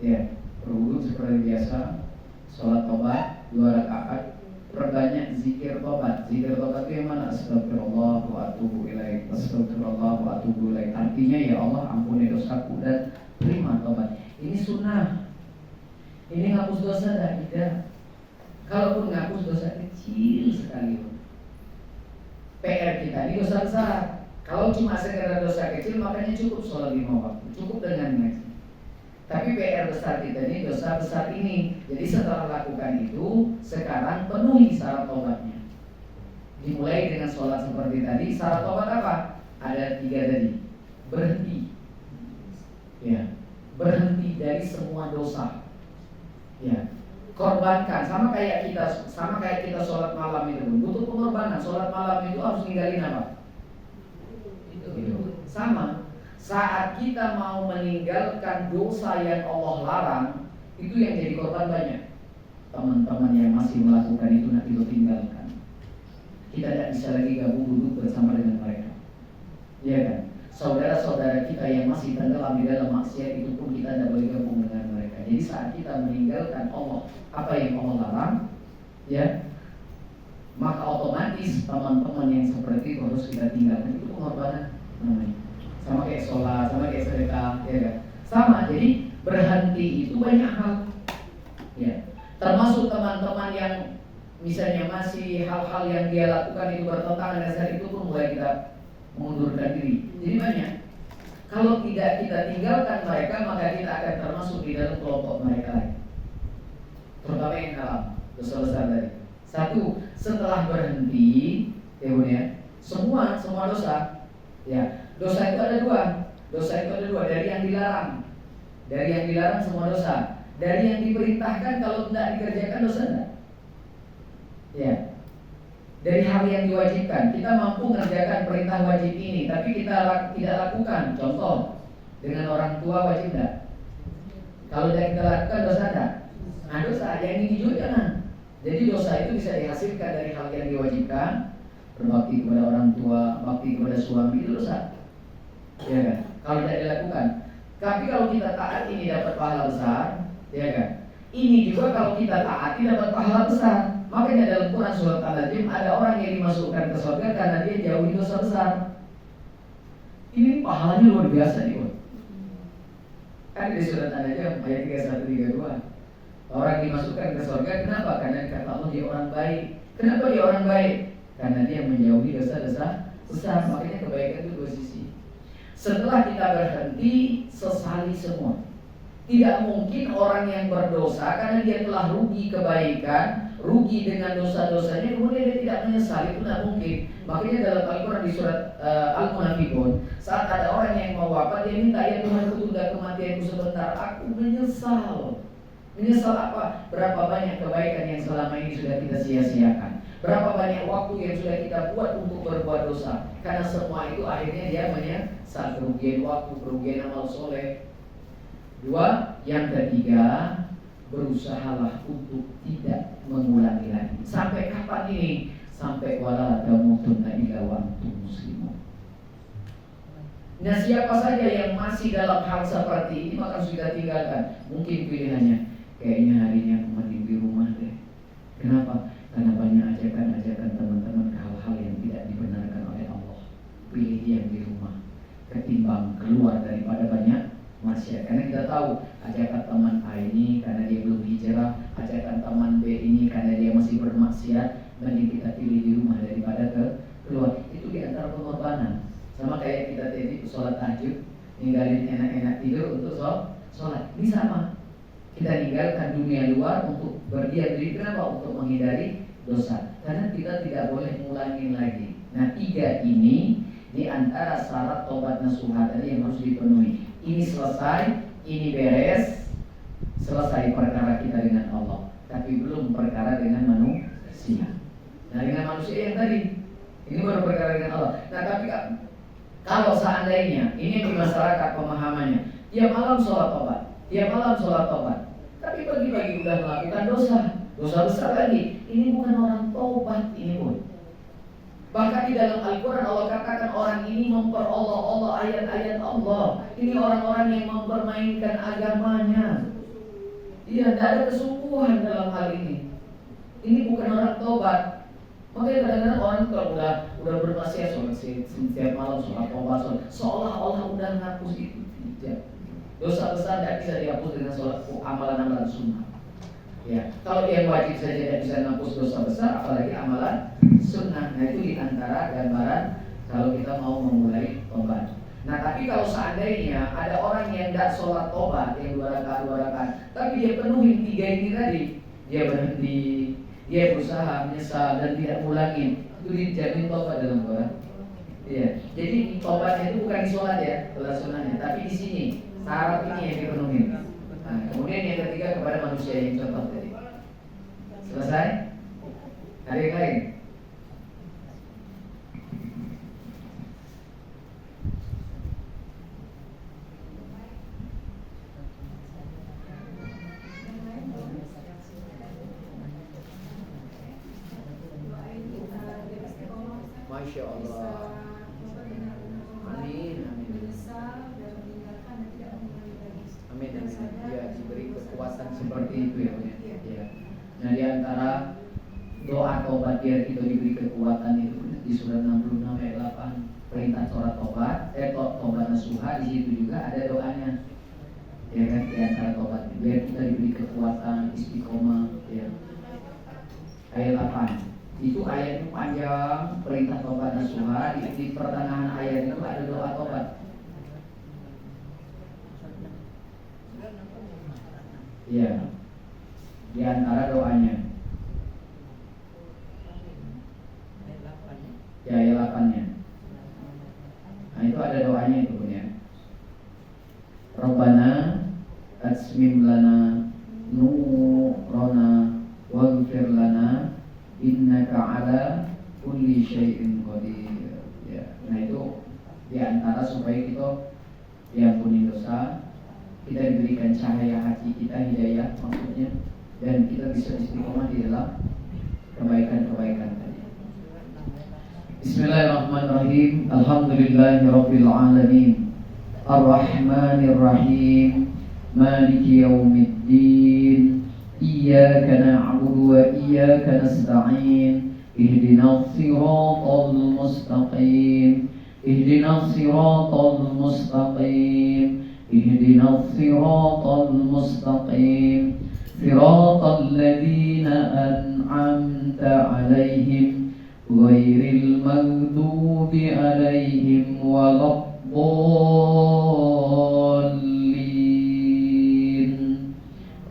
Ya, berwudu seperti biasa, sholat tobat 2 rakaat, perbanyak zikir tobat. Zikir tobat itu yang mana? Astagfirullah wa atubu ilaik, astagfirullah wa atubu ilaik. Artinya ya Allah ampuni dosaku dan terima tobat. Ini sunnah. Ini hapus dosa dah, tidak. Kalaupun ngapus dosa kecil sekali. PR kita ini dosa besar. Kalau cuma sekedar dosa kecil, makanya cukup sholat 5 waktu, cukup dengan ngaji. Tapi PR besar kita ini dosa besar ini. Jadi setelah lakukan itu, sekarang penuhi syarat tobatnya. Dimulai dengan sholat seperti tadi. Syarat tobat apa? Ada 3 tadi. Berhenti. Ya, berhenti dari semua dosa. Ya, korbankan sama kayak kita sholat malam itu butuh pengorbanan. Sholat malam itu harus ninggalin apa? Itu sama. Saat kita mau meninggalkan dosa yang Allah larang, itu yang jadi korban banyak. Teman-teman yang masih melakukan itu nanti lo tinggalkan. Kita tidak bisa lagi gabung duduk bersama dengan mereka. Iya kan? Saudara-saudara kita yang masih tenggelam di dalam maksiat itu pun kita tidak boleh gabung dengan mereka. Jadi saat kita meninggalkan Allah, apa yang Allah larang, ya, maka otomatis teman-teman yang seperti itu harus kita tinggalkan. Itu pengorbanan namanya. Sama kayak sholat, sama kayak sedekah, ya kan? Sama. Jadi berhenti itu banyak hal. Ya, termasuk teman-teman yang misalnya masih hal-hal yang dia lakukan itu bertentangan dengan syariat, itu pun mulai kita mengundurkan diri. Jadi banyak. Kalau tidak kita tinggalkan mereka, maka kita akan termasuk di dalam kelompok mereka lain. Terutama yang dalam dosa besar tadi. Satu, setelah berhenti, ya, semua dosa. Ya, dosa itu ada 2. Dosa itu ada 2. Dari yang dilarang. Dari yang dilarang semua dosa. Dari yang diperintahkan kalau tidak dikerjakan dosa enggak? Ya. Dari hal yang diwajibkan, kita mampu mengerjakan perintah wajib ini, tapi kita tidak lakukan. Contoh, dengan orang tua wajib enggak? Kalau tidak kita lakukan dosa enggak? Nah, dosa yang ini juga jangan. Jadi dosa itu bisa dihasilkan dari hal yang diwajibkan. Berbakti kepada orang tua, bakti kepada suami, itu dosa. Ya kan? Kalau tidak dilakukan. Tapi kalau kita taat ini dapat pahala besar, ya kan? Ini juga kalau kita taati dapat pahala besar. Makanya dalam Quran surat An-Najm ada orang yang dimasukkan ke surga karena dia jauhi dosa besar. Ini pahalanya luar biasa nih, Bos. Kan di surat An-Najm ayat 31-32. Orang dimasukkan ke surga kenapa? Karena kata Allah dia orang baik. Kenapa dia orang baik? Karena dia menjauhi dosa-dosa besar. Makanya kebaikan itu 2 sisi. Setelah kita berhenti, sesali semua. Tidak mungkin orang yang berdosa karena dia telah rugi kebaikan, rugi dengan dosa-dosanya, kemudian dia tidak menyesal. Itu tidak mungkin. Makanya dalam Al-Quran di surat Al-Munafiqun, saat ada orang yang mau wafat, dia minta, ya Tuhan, tunda kematianku sebentar, aku menyesal. Menyesal apa? Berapa banyak kebaikan yang selama ini sudah kita sia-siakan. Berapa banyak waktu yang sudah kita buat untuk berbuat dosa. Karena semua itu akhirnya dia menyesal. Kerugian waktu, kerugian amal soleh. 2, yang ketiga, berusahalah untuk tidak mengulangi lagi. Sampai kapan ini? Sampai wala tamutunna illa wa antum muslimun. Nah, siapa saja yang masih dalam hal seperti ini maka harus kita tinggalkan. Mungkin pilihannya, kayaknya hari ini aku mending di rumah deh. Kenapa? Karena banyak ajakan-ajakan teman-teman ke hal-hal yang tidak dibenarkan oleh Allah. Pilih yang di rumah ketimbang keluar daripada banyak maksiat. Karena kita tahu ajakan teman A ini karena dia belum hijrah, ajakan teman B ini karena dia masih bermaksiat, mending kita pilih di rumah daripada keluar. Itu di antara pengorbanan. Sama kayak kita tadi sholat tahajud, ninggalin enak-enak tidur untuk sholat. Ini sama. Kita ninggalkan dunia luar untuk berdiam diri. Kenapa? Untuk menghindari dosa. Karena kita tidak boleh ngulangin lagi. Nah, 3 ini di antara syarat tobat nasuha tadi yang harus dipenuhi. Ini selesai, ini beres, selesai perkara kita dengan Allah. Tapi belum perkara dengan manusia. Nah, dengan manusia yang tadi, ini baru perkara dengan Allah. Nah, tapi kalau seandainya ini di masyarakat pemahamannya, tiap malam sholat tobat, tiap malam sholat tobat, tapi pagi-pagi udah melakukan dosa besar lagi. Ini bukan orang tobat, ini pun. Bahkan di dalam Al-Quran Allah katakan orang ini memperolok-olok ayat-ayat Allah. Ini orang-orang yang mempermainkan agamanya. Iya, tidak ada kesungguhan dalam hal ini. Ini bukan orang tobat. Makanya kadang-kadang orang kalau udah bermaksiat sholat setiap malam, sholat tobat, sholat, seolah-olah udah ngapus itu. Tidak. Dosa besar tidak bisa dihapus dengan sholat amalan-amalan sunnah. Ya, kalau yang wajib saja tidak bisa menghapus dosa besar, apalagi amalan sunnah. Nah, itu diantara gambaran kalau kita mau memulai tobat. Nah, tapi kalau seandainya ada orang yang tidak sholat tobat, yang 2 rakaat, tapi dia penuhi 3 ini tadi, dia berhenti, dia berusaha menyesal dan tidak ulangi, itu dijamin tobat dalam Quran. Iya, jadi tobatnya itu bukan di sholat ya, sholat sunnahnya, tapi di sini syarat ini yang dipenuhi. Nah, kemudian yang ketiga kepada manusia yang contoh tadi. Selesai? Ada yang lain? Masya Allah. Amin, amin. Amin, amin. Ya, diberi kekuatan seperti itu ya, ya. Nah, di antara doa tobat biar kita diberi kekuatan itu di surah 66 ayat 8 perintah sholat tobat, tobat nasuha, di situ juga ada doanya. Ya kan, di antara tobat biar kita diberi kekuatan istiqomah ya. Ayat 8. Itu ayat itu panjang, perintah tobat nasuha, di pertengahan ayat itu ada doa tobat. Ya, di antara doanya. Ya, ayat 8-nya. Nah, itu ada doanya itu punya. Rabbana atsmim lana nurana waghfir lana innaka ala kulli syai'in qadir. Ya, nah itu di antara supaya kita diampuni dosa, kita diberikan cahaya hati kita, hidayah maksudnya, dan kita bisa istiqomah di dalam kebaikan-kebaikan tadi. Bismillahirrahmanirrahim. Alhamdulillahirabbil alamin. Ar-Rahmanir-Rahim. Maliki yaumiddin. Iyyaka na'budu wa iyyaka nasta'in. Ihdinas siratal mustaqim. Ihdinas siratal mustaqim. Ihdinas siratal mustaqim. Siratal ladzina an'amta 'alaihim ghairil maghdubi 'alaihim waladdallin.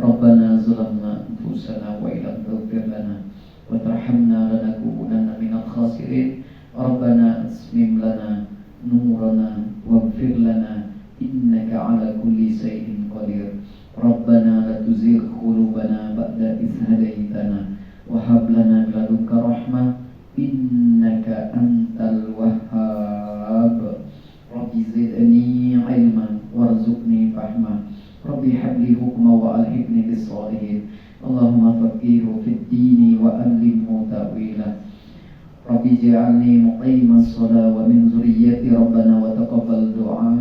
Rabbana zalamna anfusana wa illam taghfir lana wa tarhamna lanakunanna minal khasirin. Rabbana asmim lana nurana waghfir lana innaka ala kulli syai'in qadir. Rabbana la tuzigh qulubana ba'da idh hadaitana wa hab lana min ladunka rahmah innaka antal wahhab. Rabbi zidni ilman warzuqni fahma. Rabbi habli hukma wa alhiqni bis salihin. Allahumma faqihhu fid dini wa allimhu ta'wila. Rabbi ja'alni muqimas shalah wa min zurriyyati rabbana wa taqabbal du'a.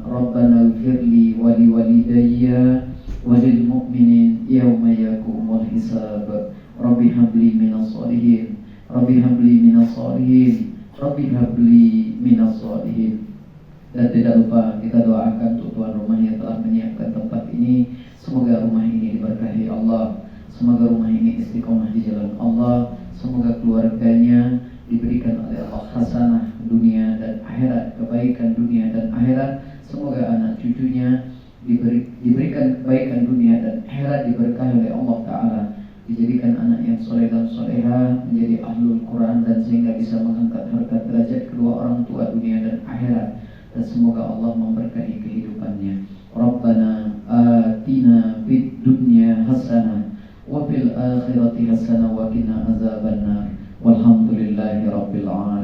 Rabbana ighfirli wa liwalidayya wa lil mu'minin yawma yaqumul hisab. Rabbi habli minas shalihin. Rabbi habli minas shalihin. Rabbi habli minas shalihin. Dan tidak lupa kita doakan untuk tuan rumah yang telah menyiapkan tempat ini. Semoga rumah ini diberkahi Allah. Semoga rumah ini istiqomah di jalan Allah. Semoga keluarganya diberikan oleh Allah hasanah dunia dan akhirat, kebaikan dunia dan akhirat. Semoga anak cucunya diberikan kebaikan dunia dan akhirat, diberkahi oleh Allah Ta'ala, dijadikan anak yang soleh dan soleha, menjadi ahlul Quran, dan sehingga bisa mengangkat harkat derajat kedua orang tua dunia dan akhirat. Dan semoga Allah memberkahi kehidupannya. Rabbana atina fid dunya hasanah wa fil akhirati hasanah wa qina azabannar. Walhamdulillahi rabbil alamin.